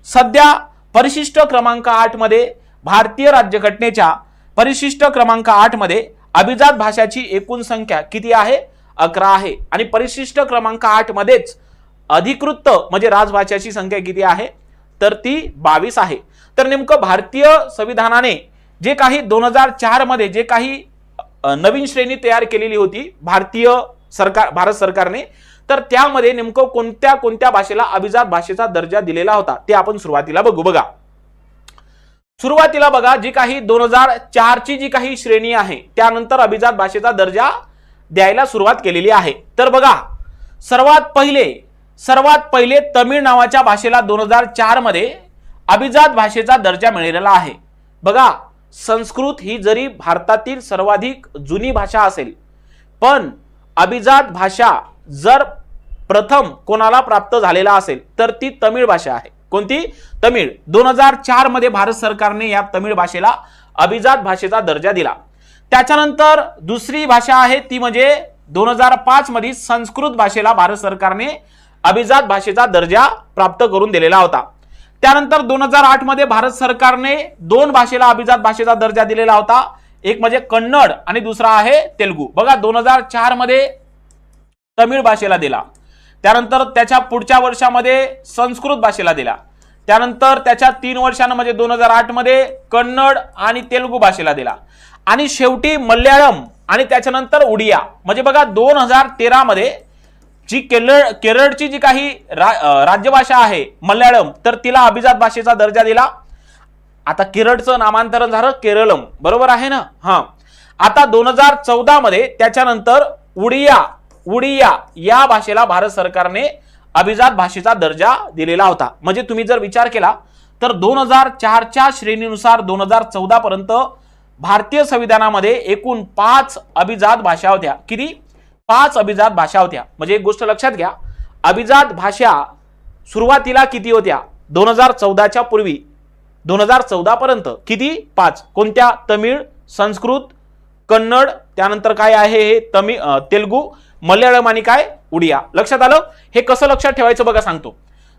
सध्या परिशिष्ट क्रमांक 8 मध्ये भारतीय राज्यघटनेच्या परिशिष्ट क्रमांक 8 मध्ये अभिजात भाषाची एकूण संख्या किती आहे, 11 आहे. आणि परिशिष्ट क्रमांक 8 मध्येच अधिकृत म्हणजे राजभाषाची संख्या किती आहे, तर ती 22 आहे. तर नेमकं भारतीय संविधानाने जे काही 2004 मध्ये जे काही नवीन श्रेणी तयार केलेली होती भारत सरकारने, तर त्यामध्ये नेमकं कोणत्या कोणत्या भाषेला अभिजात भाषेचा दर्जा दिलेला होता ते आपण सुरुवातीला बघू. बघा सुरुवातीला बघा जी काही 2004 ची जी काही श्रेणी आहे त्यानंतर अभिजात भाषेचा दर्जा द्यायला सुरुवात केलेली आहे. तर बघा सर्वात पहिले तमिळ नावाच्या भाषेला 2004 मध्ये अभिजात भाषेचा दर्जा मिळालेला आहे. बघा संस्कृत ही जरी भारतातील सर्वाधिक जुनी भाषा असेल पण अभिजात भाषा जर प्रथम कोणाला प्राप्त झालेला असेल तर ती तमिळ भाषा आहे. कोणती, तमिळ. 2004 मध्ये भारत सरकारने या तमिळ भाषेला अभिजात भाषेचा दर्जा दिला. त्याच्यानंतर दुसरी भाषा आहे ती म्हणजे 2005 मध्ये संस्कृत भाषेला भारत सरकारने अभिजात भाषेचा दर्जा प्राप्त करून दिलेला होता. त्यानंतर 2008 मध्ये भारत सरकारने 2 भाषेला अभिजात भाषेचा दर्जा दिलेला होता. एक म्हणजे कन्नड आणि दुसरा आहे तेलुगू. बघा 2004 मध्ये तमिळ भाषेला दिला, त्यानंतर त्याच्या पुढच्या वर्षामध्ये संस्कृत भाषेला दिला, त्यानंतर त्याच्या 3 वर्षांना म्हणजे 2008 मध्ये कन्नड आणि तेलुगू भाषेला दिला आणि शेवटी मल्याळम आणि त्याच्यानंतर उडिया. म्हणजे बघा 2013 मध्ये जी केरळची जी काही राज्यभाषा आहे मल्याळम तर तिला अभिजात भाषेचा दर्जा दिला. आता केरळचं नामांतरण झालं केरळम, बरोबर आहे ना. आता 2014 मध्ये त्याच्यानंतर उडिया या भाषेला भारत सरकारने अभिजात भाषेचा दर्जा दिलेला होता. म्हणजे तुम्ही जर विचार केला तर 2004 च्या श्रेणीनुसार 2014 पर्यंत भारतीय संविधानामध्ये एकूण 5 अभिजात भाषा होत्या. किती, 5 अभिजात भाषा होत्या. म्हणजे एक गोष्ट लक्षात घ्या, अभिजात भाषा सुरुवातीला किती होत्या, 2014 च्या पूर्वी 2014 पर्यंत किती 5 कोणत्या तमिळ, संस्कृत, कन्नड, त्यानंतर काय आहे हे तेलुगू, मल्याळम आणि काय उडिया. लक्षात आलं. हे कसं लक्षात ठेवायचं बघा सांगतो.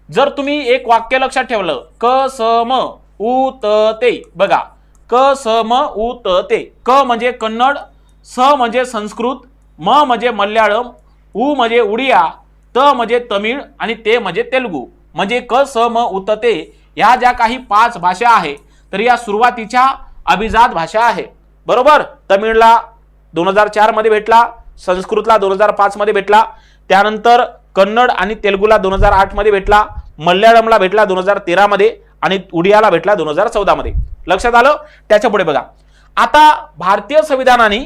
जर तुम्ही एक वाक्य लक्षात ठेवलं क स म उ त ते, बघा क स म उ त ते, क म्हणजे कन्नड, स म्हणजे संस्कृत, म म्हणजे मल्याळम, उ म्हणजे उडिया, त म्हणजे तमिळ आणि ते म्हणजे तेलुगू. म्हणजे क स म उ त ते या ज्या काही 5 भाषा आहे तर या सुरुवातीच्या अभिजात भाषा आहे. बरोबर. तमिळला 2004 मध्ये भेटला, संस्कृतला 2005 मध्ये भेटला, त्यानंतर कन्नड आणि तेलुगूला 2008 मध्ये भेटला, मल्याळमला भेटला 2013 मध्ये आणि उडियाला भेटला 2014 मध्ये. लक्षात आलं. त्याच्या पुढे बघा, आता भारतीय संविधानाने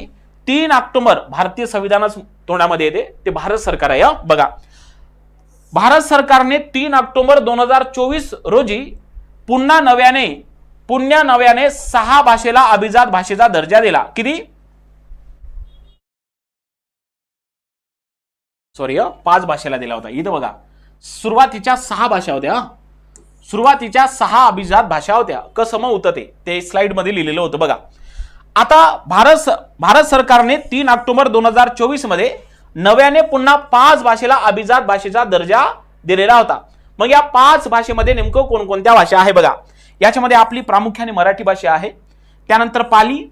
3 ऑक्टोबर, भारतीय संविधानच तोंडामध्ये येते ते भारत सरकार आहे. बघा, भारत सरकारने 3 ऑक्टोबर 2024 रोजी पुन्हा नव्याने 6 भाषेला अभिजात भाषेचा दर्जा दिला. किती? सॉरी 5 भाषेला दिला होता. इथं बघा, सुरुवातीच्या 6 भाषा होत्या. सुरुवातीच्या 6 अभिजात भाषा होत्या. कसं मग होतं ते स्लाइड मध्ये लिहिलेलं होतं बघा. आता भारत सरकारने 3 ऑक्टोबर 2024 मध्ये नव्याने पुन्हा 5 भाषेला अभिजात भाषेचा दर्जा दिलेला होता. मग या 5 भाषेमध्ये नेमकं कोणकोणत्या भाषा आहे बघा. याच्यामध्ये आपली प्रामुख्याने मराठी भाषा आहे, त्यानंतर पाली,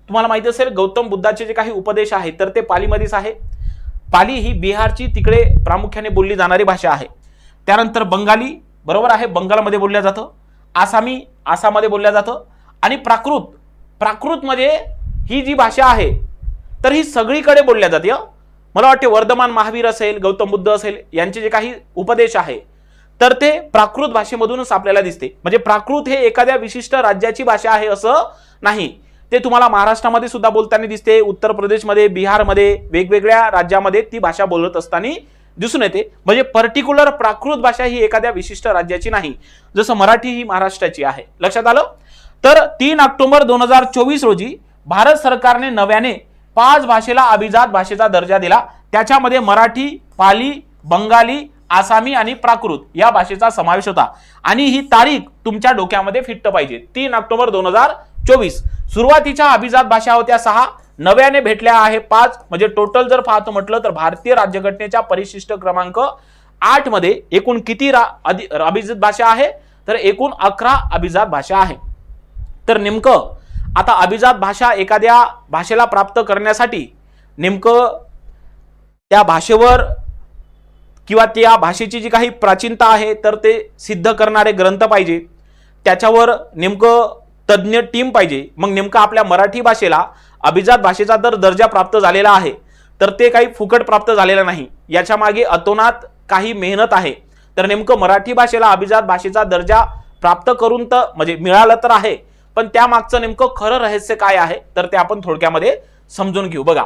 तुम्हाला माहिती असेल गौतम बुद्धाचे जे काही उपदेश आहेत तर ते पालीमध्येच आहे. पाली ही बिहारची तिकडे प्रामुख्याने बोलली जाणारी भाषा आहे. त्यानंतर बंगाली, बरोबर आहे, बंगालमध्ये बोलल्या जातं. आसामी, आसाममध्ये बोलल्या जातं. आणि प्राकृत मध्ये ही जी भाषा आहे तर ही सगळीकडे बोलल्या जाते. मला वाटते वर्धमान महावीर असेल, गौतम बुद्ध असेल, यांचे जे काही उपदेश आहे तर ते प्राकृत भाषेमधूनच आपल्याला दिसते. म्हणजे प्राकृत हे एखाद्या विशिष्ट राज्याची भाषा आहे असं नाही. ते तुम्हाला महाराष्ट्रामध्ये सुद्धा बोलताना दिसते, उत्तर प्रदेशमध्ये, बिहारमध्ये, वेगवेगळ्या राज्यामध्ये ती भाषा बोलत असताना दिसून येते. म्हणजे पर्टिक्युलर प्राकृत भाषा ही एखाद्या विशिष्ट राज्याची नाही, जसं मराठी ही महाराष्ट्राची आहे. लक्षात आलं. तर 3 ऑक्टोबर 2024 रोजी भारत सरकारने नव्याने 5 भाषेला अभिजात भाषेचा दर्जा दिला. त्याच्यामध्ये मराठी, पाली, बंगाली, आसामी आणि प्राकृत या भाषेचा समावेश होता. आणि ही तारीख तुमच्या डोक्यामध्ये फिट्ट पाहिजे. 3 ऑक्टोबर 2024. सुरुवातीच्या अभिजात भाषा होत्या 6, नव्याने भेटल्या आहे 5. म्हणजे टोटल जर पाहतो म्हटलं तर भारतीय राज्यघटनेच्या परिशिष्ट क्रमांक 8 मध्ये एकूण किती अभिजात भाषा आहे तर एकूण 11 अभिजात भाषा आहे. तर नेमकं आता अभिजात भाषा एखाद्या भाषेला प्राप्त करण्यासाठी नेमकं त्या भाषेवर किंवा त्या भाषेची जी काही प्राचीनता आहे तर ते सिद्ध करणारे ग्रंथ पाहिजे, त्याच्यावर नेमकं तज्ञ टीम पाहिजे. मग नेमकं आपल्या मराठी भाषेला अभिजात भाषेचा जर दर्जा प्राप्त झालेला आहे तर ते काही फुकट प्राप्त झालेलं नाही, याच्या मागे अतोनात काही मेहनत आहे. तर नेमकं मराठी भाषेला अभिजात भाषेचा दर्जा प्राप्त करून तर म्हणजे मिळालं तर आहे, पण त्या मागचं नेमकं खरं रहस्य काय आहे तर ते आपण थोडक्यामध्ये समजून घेऊ. बघा,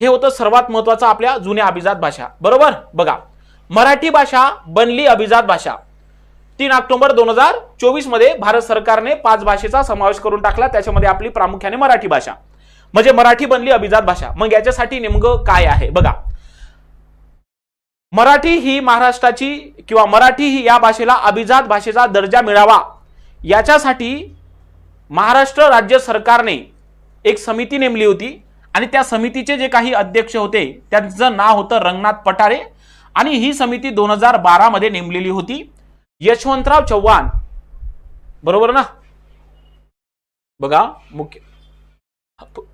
हे होतं सर्वात महत्वाचं आपल्या जुन्या अभिजात भाषा. बरोबर. बघा, मराठी भाषा बनली अभिजात भाषा 3 ऑक्टोबर 2024 मध्ये भारत सरकारने 5 भाषेचा समावेश करून टाकला. त्याच्यामध्ये आपली प्रामुख्याने मराठी भाषा, म्हणजे मराठी बनली अभिजात भाषा. मग याच्यासाठी नेमकं काय आहे बघा. मराठी ही महाराष्ट्राची किंवा मराठी ही या भाषेला अभिजात भाषेचा दर्जा मिळावा याच्यासाठी महाराष्ट्र राज्य सरकारने एक समिती नेमली होती. आणि त्या समितीचे जे काही अध्यक्ष होते त्यांचं नाव होतं रंगनाथ पठारे. आणि ही समिती 2012 मध्ये नेमलेली होती. यशवंतराव चव्हाण, बरोबर ना. बघा,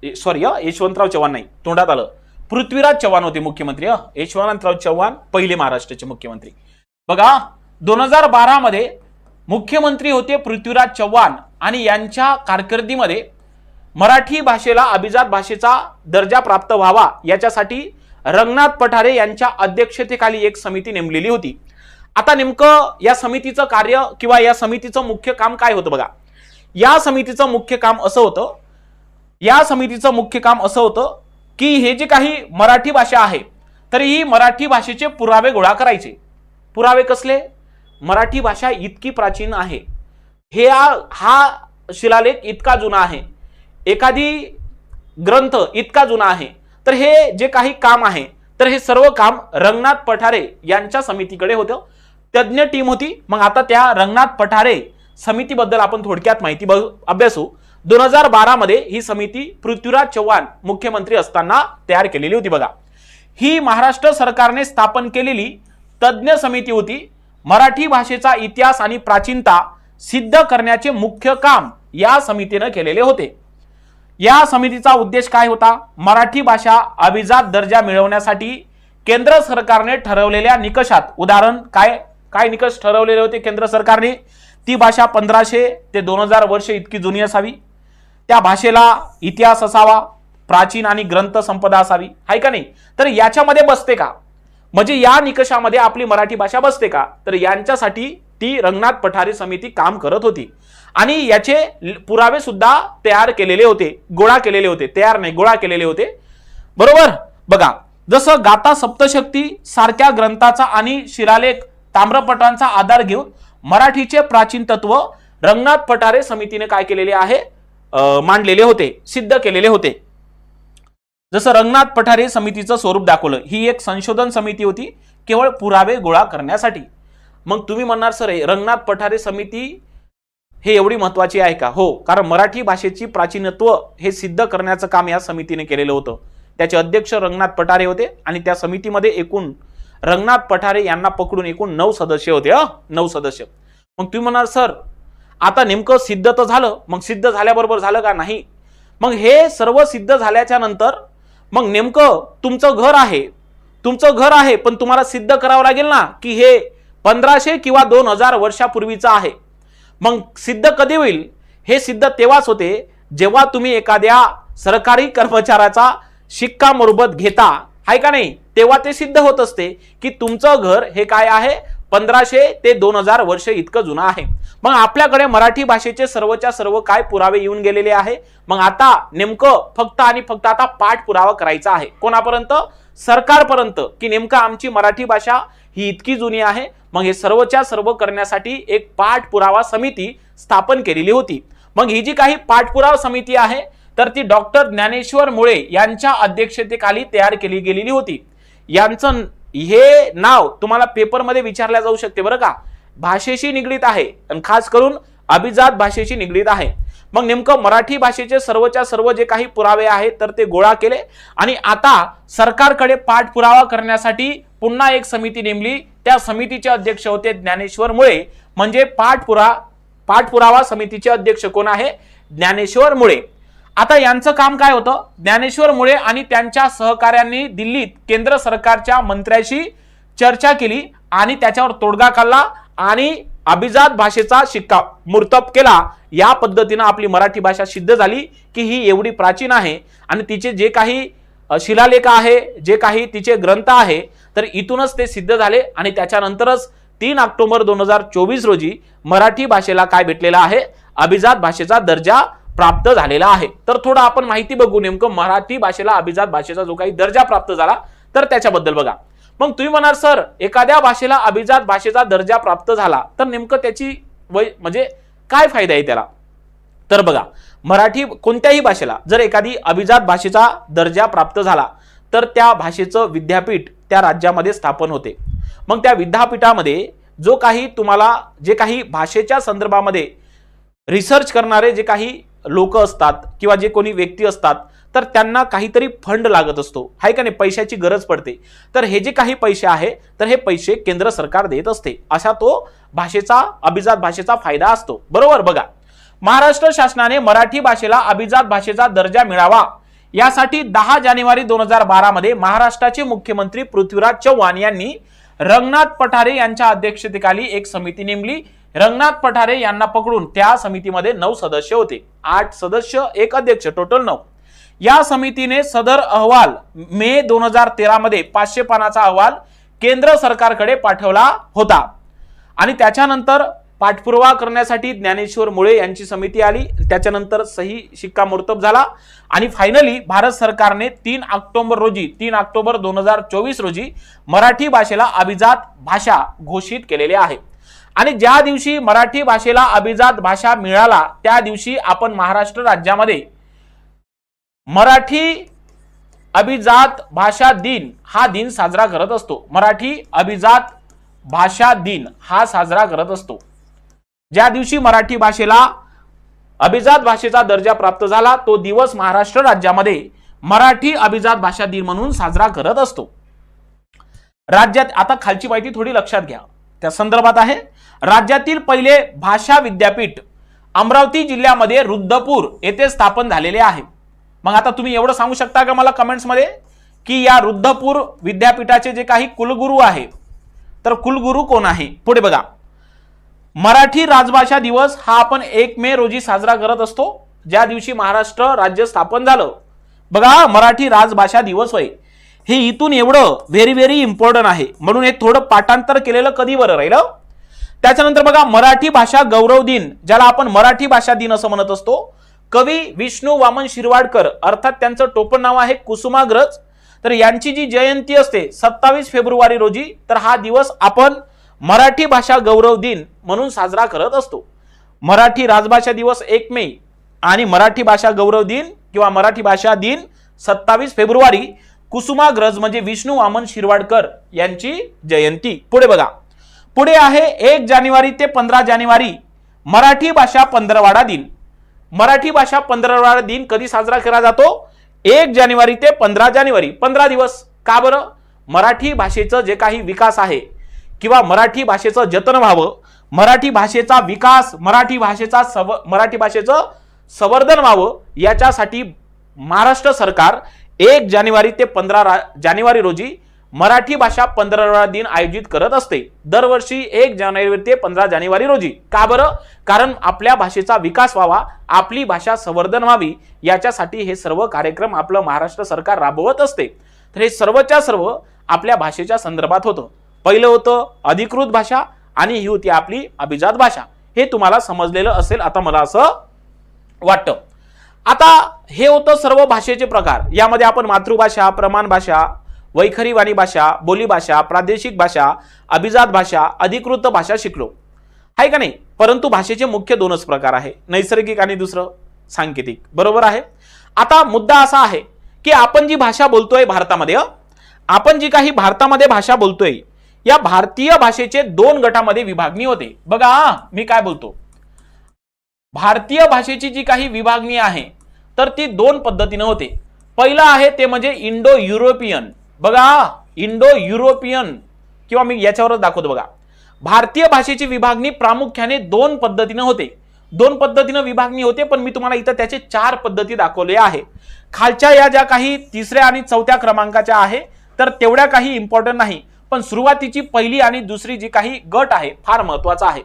यशवंतराव चव्हाण नाही, तोंडात आलं, पृथ्वीराज चव्हाण होते मुख्यमंत्री. यशवंतराव चव्हाण पहिले महाराष्ट्राचे मुख्यमंत्री. बघा, 2012 मध्ये मुख्यमंत्री होते पृथ्वीराज चव्हाण. आणि यांच्या कारकिर्दीमध्ये मराठी भाषेला अभिजात भाषेचा दर्जा प्राप्त व्हावा याच्यासाठी रंगनाथ पठारे यांच्या अध्यक्षतेखाली एक समिती नेमलेली होती. आता नेमकं या समितीचं कार्य किंवा या समितीचं मुख्य काम काय होतं बघा. या समितीचं मुख्य काम असं होतं की हे जे काही मराठी भाषा आहे तर ही मराठी भाषेचे पुरावे गोळा करायचे. पुरावे कसले? मराठी भाषा इतकी प्राचीन आहे, हा शिलालेख इतका जुना आहे, एखादी ग्रंथ इतका जुना आहे, तर हे जे काही काम आहे तर हे सर्व काम रंगनाथ पठारे यांच्या समितीकडे होतं. तज्ञ टीम होती. मग आता त्या रंगनाथ पठारे समितीबद्दल आपण थोडक्यात माहिती अभ्यासू. 2012 मध्ये ही समिती पृथ्वीराज चव्हाण मुख्यमंत्री असताना तयार केलेली होती. बघा, ही महाराष्ट्र सरकारने स्थापन केलेली तज्ञ समिती होती. मराठी भाषेचा इतिहास आणि प्राचीनता सिद्ध करण्याचे मुख्य काम या समितीने केलेले होते. या समितीचा उद्देश काय होता? मराठी भाषा अभिजात दर्जा मिळवण्यासाठी केंद्र सरकारने ठरवलेल्या निकषात, उदाहरण काय निकष ठरवलेले होते केंद्र सरकारने? ती भाषा 1500 ते 2000 वर्ष इतकी जुनी असावी, त्या भाषेला इतिहास असावा, प्राचीन आणि ग्रंथ संपदा असावी, आहे का नाही? तर याच्यामध्ये बसते का? म्हणजे या निकषामध्ये आपली मराठी भाषा बसते का? तर यांच्यासाठी ती रंगनाथ पठारे समिती काम करत होती आणि याचे पुरावे सुद्धा तयार केलेले होते, गोळा केलेले होते. तयार नाही, गोळा केलेले होते. बरोबर. बघा, जसं गाथा सप्तशती सारख्या ग्रंथाचा आणि शिलालेख ताम्रपटांचा आधार घेऊन मराठीचे प्राचीन तत्व रंगनाथ पठारे समितीने काय केलेले आहे? मांडलेले होते, सिद्ध केलेले होते. जसं रंगनाथ पठारे समितीचं स्वरूप दाखवलं, ही एक संशोधन समिती होती केवळ पुरावे गोळा करण्यासाठी. मग तुम्ही म्हणणार सर, रंगनाथ पठारे समिती हे एवढी महत्वाची आहे का? हो, कारण मराठी भाषेची प्राचीनत्व हे सिद्ध करण्याचं काम या समितीने केलेलं होतं. त्याचे अध्यक्ष रंगनाथ पठारे होते आणि त्या समितीमध्ये एकूण रंगनाथ पठारे यांना पकडून एकूण 9 सदस्य होते. 9 सदस्य. मग तुम्ही म्हणाल सर, आता नेमकं सिद्ध तर झालं, मग सिद्ध झाल्याबरोबर झालं का? नाही. मग हे सर्व सिद्ध झाल्याच्या नंतर मग नेमकं तुमचं घर आहे, पण तुम्हाला सिद्ध करावं लागेल ना की हे 1500 किंवा 2000 वर्षापूर्वीचं आहे. मग सिद्ध कधी होईल? हे सिद्ध तेव्हाच होते जेव्हा तुम्ही एखाद्या सरकारी कर्मचाऱ्याचा शिक्कामोर्तब घेता, आहे का नाही? तेव्हा ते सिद्ध होत असते की तुमचं घर हे काय आहे? 1500 ते 2000 वर्ष इतकं जुनं आहे. मग आपल्याकडे मराठी भाषेचे सर्वच्या सर्व काय पुरावे येऊन गेलेले आहे. मग आता नेमकं फक्त आणि फक्त आता पाठपुरावा करायचा आहे. कोणापर्यंत? सरकारपर्यंत, की नेमकं आमची मराठी भाषा ही इतकी जुनी आहे. मग हे सर्वच्या सर्व करण्यासाठी एक पाठपुरावा समिती स्थापन केलेली होती. मग ही जी काही पाठपुरावा समिती आहे तर ती डॉक्टर ज्ञानेश्वर मुळे यांच्या अध्यक्षतेखाली तयार केली गेलेली होती. यांचं हे नाव तुम्हाला पेपरमध्ये विचारल्या जाऊ शकते बरं का. भाषेशी निगडीत आहे आणि खास करून अभिजात भाषेशी निगडीत आहे. मग नेमकं मराठी भाषेचे सर्वच्या सर्व जे काही पुरावे आहेत तर ते गोळा केले आणि आता सरकारकडे पाठपुरावा करण्यासाठी पुन्हा एक समिती नेमली. त्या समितीचे अध्यक्ष होते ज्ञानेश्वर मुळे. म्हणजे पाठपुरावा समितीचे अध्यक्ष कोण आहे? ज्ञानेश्वर मुळे. आता यांचं काम काय होतं? ज्ञानेश्वर मुळे आणि त्यांच्या सहकाऱ्यांनी दिल्लीत केंद्र सरकारच्या मंत्र्याशी चर्चा केली आणि त्याच्यावर तोडगा काढला आणि अभिजात भाषेचा शिक्कामोर्तब केला. या पद्धतीने आपली मराठी भाषा सिद्ध झाली की ही एवढी प्राचीन आहे आणि तिचे जे काही शिलालेख आहे, जे काही तिचे ग्रंथ आहे, तर इथूनच ते सिद्ध झाले. आणि त्याच्यानंतरच 3 ऑक्टोबर 2024 रोजी मराठी भाषेला काय भेटलेला आहे? अभिजात भाषेचा दर्जा प्राप्त झालेला आहे. तर थोडं आपण माहिती बघू नेमकं मराठी भाषेला अभिजात भाषेचा जो काही दर्जा प्राप्त झाला तर त्याच्याबद्दल बघा. मग तुम्ही म्हणाल सर, एखाद्या भाषेला अभिजात भाषेचा दर्जा प्राप्त झाला तर नेमकं त्याची म्हणजे काय फायदा आहे त्याला? तर बघा, मराठी कोणत्याही भाषेला जर एखादी अभिजात भाषेचा दर्जा प्राप्त झाला तर त्या भाषेचं विद्यापीठ त्या राज्यामध्ये स्थापन होते. मग त्या विद्यापीठामध्ये जो काही तुम्हाला जे काही भाषेच्या संदर्भामध्ये रिसर्च करणारे जे काही लोक असतात किंवा जे कोणी व्यक्ती असतात तर त्यांना काहीतरी फंड लागत असतो, आहे का नाही? पैशाची गरज पडते. तर हे जे काही पैसे आहे तर हे पैसे केंद्र सरकार देत असते. असा तो भाषेचा अभिजात भाषेचा फायदा असतो. बरोबर. बघा, महाराष्ट्र शासनाने मराठी भाषेला अभिजात भाषेचा दर्जा मिळावा यासाठी 10 जानेवारी 2012 मध्ये महाराष्ट्राचे मुख्यमंत्री पृथ्वीराज चव्हाण यांनी रंगनाथ पठारे यांच्या अध्यक्षतेखाली एक समिती नेमली. रंगनाथ पठारे यांना पकडून त्या समितीमध्ये 9 सदस्य होते. 8 सदस्य, 1 अध्यक्ष, टोटल 9. या समितीने सदर अहवाल मे 2013 मध्ये 500 पानाचा अहवाल केंद्र सरकारकडे पाठवला होता आणि त्याच्यानंतर पाठपुरावा करण्यासाठी ज्ञानेश्वर मुळे यांची समिती आली. त्याच्यानंतर सही शिक्कामोर्तब झाला आणि फायनली भारत सरकारने 3 ऑक्टोबर 2024 रोजी मराठी भाषेला अभिजात भाषा घोषित केलेले आहे. आणि ज्या दिवशी मराठी भाषेला अभिजात भाषा मिळाला त्या दिवशी आपण महाराष्ट्र राज्यामध्ये मराठी अभिजात भाषा दिन हा दिन साजरा करत असतो. मराठी अभिजात भाषा दिन हा साजरा करत असतो. ज्या दिवशी मराठी भाषेला अभिजात भाषेचा दर्जा प्राप्त झाला तो दिवस महाराष्ट्र राज्यामध्ये मराठी अभिजात भाषा दिन म्हणून साजरा करत असतो. राज्यात आता खालची माहिती थोडी लक्षात घ्या, त्या संदर्भात आहे. राज्यातील पहिले भाषा विद्यापीठ अमरावती जिल्ह्यामध्ये रुद्धपूर येथे स्थापन झालेले आहे. मग आता तुम्ही एवढं सांगू शकता का मला कमेंट्स मध्ये की या रुद्धपूर विद्यापीठाचे जे काही कुलगुरू आहे, तर कुलगुरू कोण आहे? पुढे बघा, मराठी राजभाषा दिवस हा आपण 1 मे रोजी साजरा करत असतो, ज्या दिवशी महाराष्ट्र राज्य स्थापन झालं. बघा, मराठी राजभाषा दिवस होय. हे इथून एवढं व्हेरी व्हेरी इम्पॉर्टंट आहे, म्हणून हे थोडं पाठांतर केलेलं कधी बरं राहिलं. त्याच्यानंतर बघा, मराठी भाषा गौरव दिन, ज्याला आपण मराठी भाषा दिन असं म्हणत असतो, कवी विष्णू वामन शिरवाडकर अर्थात त्यांचं टोपण नाव आहे कुसुमाग्रज, तर यांची जी जयंती असते 27 फेब्रुवारी रोजी, तर हा दिवस आपण मराठी भाषा गौरव दिन म्हणून साजरा करत असतो. मराठी राजभाषा दिवस 1 मे आणि मराठी भाषा गौरव दिन किंवा मराठी भाषा दिन 27 फेब्रुवारी, कुसुमाग्रज म्हणजे विष्णू वामन शिरवाडकर यांची जयंती. पुढे बघा, पुढे आहे 1 जानेवारी ते 15 जानेवारी मराठी भाषा पंधरवडा दिन. मराठी भाषा पंधरवडा दिन कधी साजरा केला जातो? 1 जानेवारी ते 15 जानेवारी, 15 दिवस. का बरं? मराठी भाषेचं जे काही विकास आहे किंवा मराठी भाषेचं जतन व्हावं, मराठी भाषेचा विकास, मराठी भाषेचं संवर्धन व्हावं, याच्यासाठी महाराष्ट्र सरकार 1 जानेवारी ते 15 जानेवारी रोजी मराठी भाषा पंधरवडा दिन आयोजित करत असते. दरवर्षी 1 जानेवारी ते 15 जानेवारी रोजी. का बरं? कारण आपल्या भाषेचा विकास व्हावा, आपली भाषा संवर्धन व्हावी, याच्यासाठी हे सर्व कार्यक्रम आपलं महाराष्ट्र सरकार राबवत असते. तर हे सर्वच्या सर्व आपल्या भाषेच्या संदर्भात होतं. पहिलं होतं अधिकृत भाषा आणि ही होती आपली अभिजात भाषा. हे तुम्हाला समजलेलं असेल आता मला असं वाटतं. आता हे होतं सर्व भाषेचे प्रकार. यामध्ये आपण मातृभाषा, प्रमाण भाषा, वैखरी वाणी भाषा, बोली भाषा, प्रादेशिक भाषा, अभिजात भाषा, अधिकृत भाषा शिकलो, आहे का नाही? परंतु भाषेचे मुख्य 2च प्रकार आहे, नैसर्गिक आणि दुसरं सांकेतिक. बरोबर आहे. आता मुद्दा असा आहे की आपण जी भाषा बोलतोय भारतामध्ये, आपण जी काही भारतामध्ये भाषा बोलतोय, या भारतीय भाषेचे 2 गटामध्ये विभागणी होते. बघा, मी काय बोलतो, भारतीय भाषेची जी काही विभागणी आहे तर ती 2 पद्धतीने होते. पहिलं आहे ते म्हणजे इंडो युरोपियन. बघा, इंडो युरोपियन किंवा मी याच्यावरच दाखवतो. बघा, भारतीय भाषेची विभागणी प्रामुख्याने 2 पद्धतीने होते. 2 पद्धतीने विभागणी होते, पण मी तुम्हाला इथं त्याचे 4 पद्धती दाखवले आहे. खालच्या या ज्या काही 3ऱ्या आणि 4थ्या क्रमांकाच्या आहे तर तेवढ्या काही इम्पॉर्टंट नाही, पण सुरुवातीची पहिली आणि दुसरी जी काही गट आहे फार महत्वाचा आहे.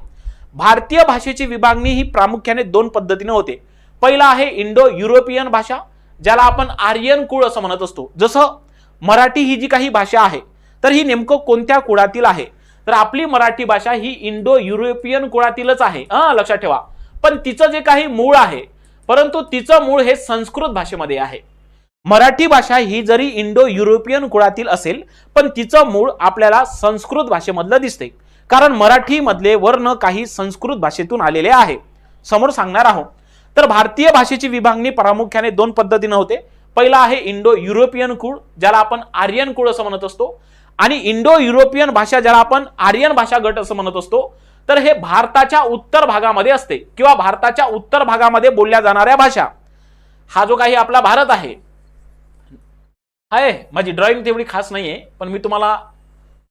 भारतीय भाषेची विभागणी ही प्रामुख्याने 2 पद्धतीने होते. पहिला आहे इंडो युरोपियन भाषा, ज्याला आपण आर्यन कुळ असं म्हणत असतो. जसं मराठी ही जी काही भाषा आहे तर ही नेमकं कोणत्या कुळातील आहे? तर आपली मराठी भाषा ही इंडो युरोपियन कुळातीलच आहे, लक्षात ठेवा. पण तिचं जे काही मूळ आहे, परंतु तिचं मूळ हे संस्कृत भाषेमध्ये आहे. मराठी भाषा ही जरी इंडो युरोपियन कुळातील असेल, पण तिचं मूळ आपल्याला संस्कृत भाषेमधलं दिसते, कारण मराठी मधले वर्ण काही संस्कृत भाषेतून आलेले आहे. समोर सांगणार आहोत. तर भारतीय भाषेची विभागणी प्रामुख्याने 2 पद्धतीने होते. पहिला आहे इंडो युरोपियन कुळ, ज्याला आपण आर्यन कुळ असं म्हणत असतो, आणि इंडो युरोपियन भाषा ज्याला आपण आर्यन भाषा गट असं म्हणत असतो. तर हे भारताच्या उत्तर भागामध्ये असते किंवा भारताच्या उत्तर भागामध्ये बोलल्या जाणाऱ्या भाषा. हा जो काही आपला भारत आहे, माझी ड्रॉइंग तेवढी खास नाहीये, पण मी तुम्हाला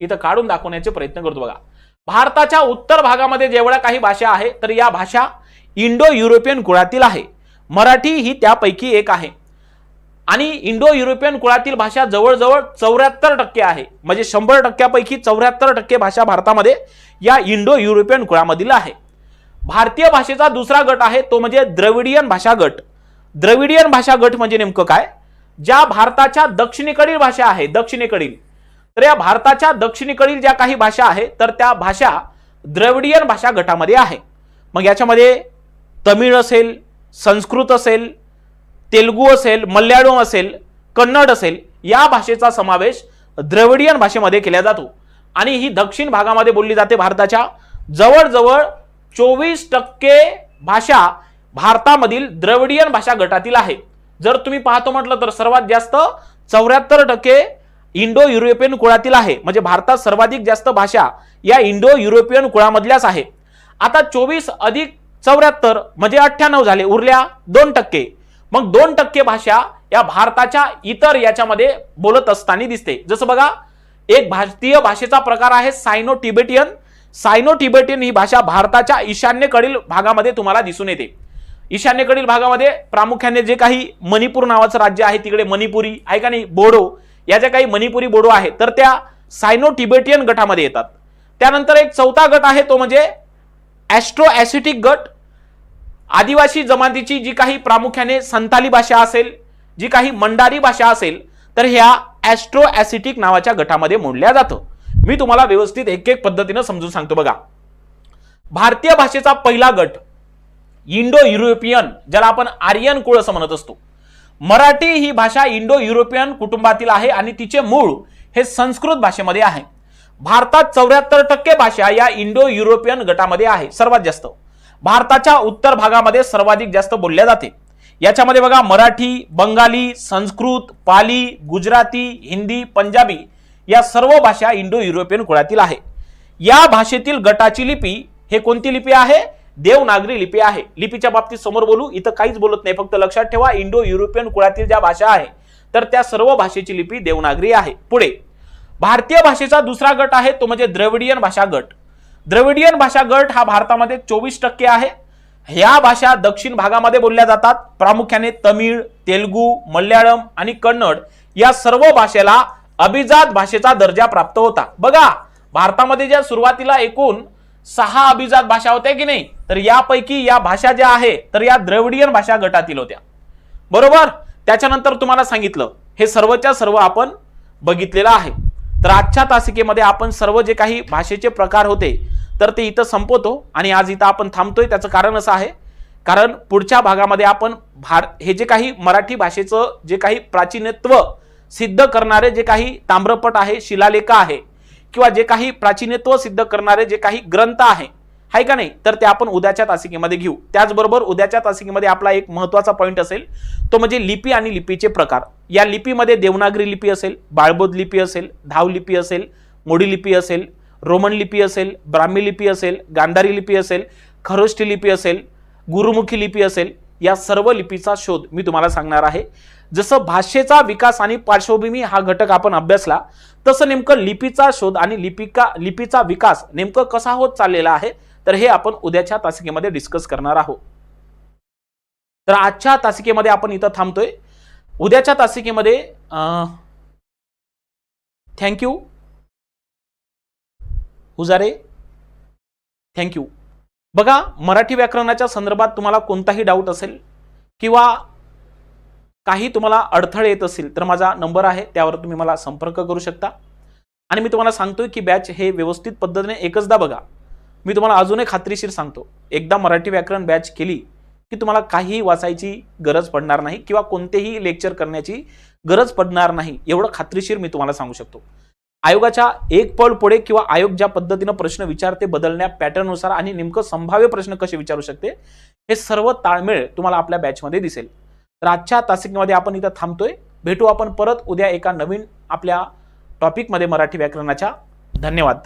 इथं काढून दाखवण्याचे प्रयत्न करतो. बघा, भारताच्या उत्तर भागामध्ये जेवढ्या काही भाषा आहे तर या भाषा इंडो युरोपियन कुळातील आहे. मराठी ही त्यापैकी एक आहे आणि इंडो युरोपियन कुळातील भाषा जवळजवळ 74% आहे. म्हणजे 100%पैकी 74% भाषा भारतामध्ये या इंडो युरोपियन कुळामधील आहे. भारतीय भाषेचा दुसरा गट आहे तो म्हणजे द्रविडियन भाषा गट. द्रविडियन भाषा गट म्हणजे नेमकं काय? ज्या भारताच्या दक्षिणेकडील भाषा आहे, दक्षिणेकडील, तर या भारताच्या दक्षिणेकडील ज्या काही भाषा आहे तर त्या भाषा द्रविडियन भाषा गटामध्ये आहे. मग याच्यामध्ये तमिळ असेल, संस्कृत असेल, तेलुगू असेल, मल्याळम असेल, कन्नड असेल, या भाषेचा समावेश द्रविडियन भाषेमध्ये केला जातो आणि ही दक्षिण भागामध्ये बोलली जाते. भारताच्या जवळजवळ 24% भाषा भारतामधील द्रविडियन भाषा गटातील आहे. जर तुम्ही पाहतो म्हटलं तर सर्वात जास्त 74% इंडो युरोपियन कुळातील आहे. म्हणजे भारतात सर्वाधिक जास्त भाषा या इंडो युरोपियन कुळामधल्याच आहे. आता 24 अधिक 74 म्हणजे 98 झाले, उरल्या 2%. मग 2% भाषा या भारताच्या इतर याच्यामध्ये बोलत असताना दिसते. जसं बघा, एक भारतीय भाषेचा प्रकार आहे सायनो टिबेटियन. सायनो टिबेटियन ही भाषा भारताच्या ईशान्येकडील भागामध्ये तुम्हाला दिसून येते. ईशान्येकडील भागामध्ये प्रामुख्याने जे काही मणिपूर नावाचं राज्य आहे तिकडे मणिपुरी आहे का नाही, बोडो, या ज्या काही मणिपुरी बोडो आहे तर त्या सायनो टिबेटियन गटामध्ये येतात. त्यानंतर एक चौथा गट आहे तो म्हणजे ॲस्ट्रो ॲसिटिक गट. आदिवासी जमातीची जी काही प्रामुख्याने संथाली भाषा असेल, जी काही मंडारी भाषा असेल, तर ह्या ॲस्ट्रो ॲसिटिक नावाच्या गटामध्ये मोडल्या जातं. मी तुम्हाला व्यवस्थित एक एक पद्धतीने समजून सांगतो. बघा, भारतीय भाषेचा पहिला गट इंडो युरोपियन, ज्याला आपण आर्यन कुळ असं म्हणत असतो. मराठी ही भाषा इंडो युरोपियन कुटुंबातील आहे आणि तिचे मूळ हे संस्कृत भाषेमध्ये आहे. भारतात 74% भाषा या इंडो युरोपियन गटामध्ये आहे. सर्वात जास्त भारताच्या उत्तर भागामध्ये सर्वाधिक जास्त बोलल्या जाते. याच्यामध्ये बघा, मराठी, बंगाली, संस्कृत, पाली, गुजराती, हिंदी, पंजाबी या सर्व भाषा इंडो युरोपियन कुळातील आहे. या भाषेतील गटाची लिपी हे कोणती लिपी आहे? देवनागरी लिपी आहे. लिपीच्या बाबतीत समोर बोलू, इथं काहीच बोलत नाही, फक्त लक्षात ठेवा इंडो युरोपियन कुळातील ज्या भाषा आहे तर त्या सर्व भाषेची लिपी देवनागरी आहे. पुढे भारतीय भाषेचा दुसरा गट आहे तो म्हणजे द्रविडियन भाषा गट. द्रविडियन भाषा गट हा भारतामध्ये 24% आहे. ह्या भाषा दक्षिण भागामध्ये बोलल्या जातात. प्रामुख्याने तमिळ, तेलुगू, मल्याळम आणि कन्नड या सर्व भाषेला अभिजात भाषेचा दर्जा प्राप्त होता. बघा, भारतामध्ये ज्या सुरुवातीला एकूण 6 अभिजात भाषा होत्या की नाही, तर यापैकी या भाषा ज्या आहे तर या द्रविडियन भाषा गटातील होत्या. बरोबर. त्याच्यानंतर तुम्हाला सांगितलं हे सर्वच्या सर्व आपण बघितलेलं आहे. तर आजच्या तासिकेमध्ये आपण सर्व जे काही भाषेचे प्रकार होते तर ते इथं संपवतो आणि आज इथं आपण थांबतोय. त्याचं कारण असं आहे, कारण पुढच्या भागामध्ये आपण हे जे काही मराठी भाषेचं जे काही प्राचीनत्व सिद्ध करणारे जे काही ताम्रपट आहे, शिलालेख आहे, किंवा जे काही प्राचीनत्व सिद्ध करणारे जे काही ग्रंथ आहे का नाही, तर ते आपण उद्याच्या तासिकेमध्ये घेऊ. त्याचबरोबर उद्याच्या तासिकेमध्ये आपला एक महत्त्वाचा पॉईंट असेल तो म्हणजे लिपी आणि लिपीचे प्रकार. या लिपीमध्ये देवनागरी लिपी असेल, बाळबोध लिपी असेल, धाव लिपी असेल, मोडी लिपी असेल, रोमन लिपी असेल, ब्राह्मी लिपी असेल, गांधारी लिपी असेल, खरोष्टी लिपी असेल, गुरुमुखी लिपी असेल, या सर्व लिपीचा शोध मी तुम्हाला सांगणार आहे. जसं भाषेचा विकास आणि पार्श्वभूमी हा घटक आपण अभ्यासला, तसं नेमकं लिपीचा शोध आणि लिपीचा विकास नेमकं कसा होत चाललेला आहे तर हे आपण उद्याच्या तासिकेमध्ये डिस्कस करणार आहोत. तर आजच्या तासिकेमध्ये आपण इथं थांबतोय. उद्याच्या तासिकेमध्ये थँक्यू हुजारे, थँक्यू. बघा, मराठी व्याकरणाच्या संदर्भात तुम्हाला कोणताही डाऊट असेल किंवा काही तुम्हाला अडथळे येत असतील तर माझा नंबर आहे, त्यावर तुम्ही मला संपर्क करू शकता. आणि मी तुम्हाला सांगतोय की बॅच हे व्यवस्थित पद्धतीने एकचदा बघा. मी तुम्हाला अजूनही खात्रीशीर सांगतो, एकदा मराठी व्याकरण बॅच केली की तुम्हाला काहीही वाचायची गरज पडणार नाही किंवा कोणतेही लेक्चर करण्याची गरज पडणार नाही, एवढं खात्रीशीर मी तुम्हाला सांगू शकतो. आयोगाच्या एक पळ पुढे किंवा आयोग ज्या पद्धतीने प्रश्न विचारते बदलण्या पॅटर्ननुसार आणि नेमकं संभाव्य प्रश्न कसे विचारू शकते हे सर्व ताळमेळ तुम्हाला आपल्या बॅचमध्ये दिसेल. तर आजच्या तासिकेमध्ये आपण इथं थांबतोय. भेटू आपण परत उद्या एका नवीन आपल्या टॉपिकमध्ये मराठी व्याकरणाच्या. धन्यवाद.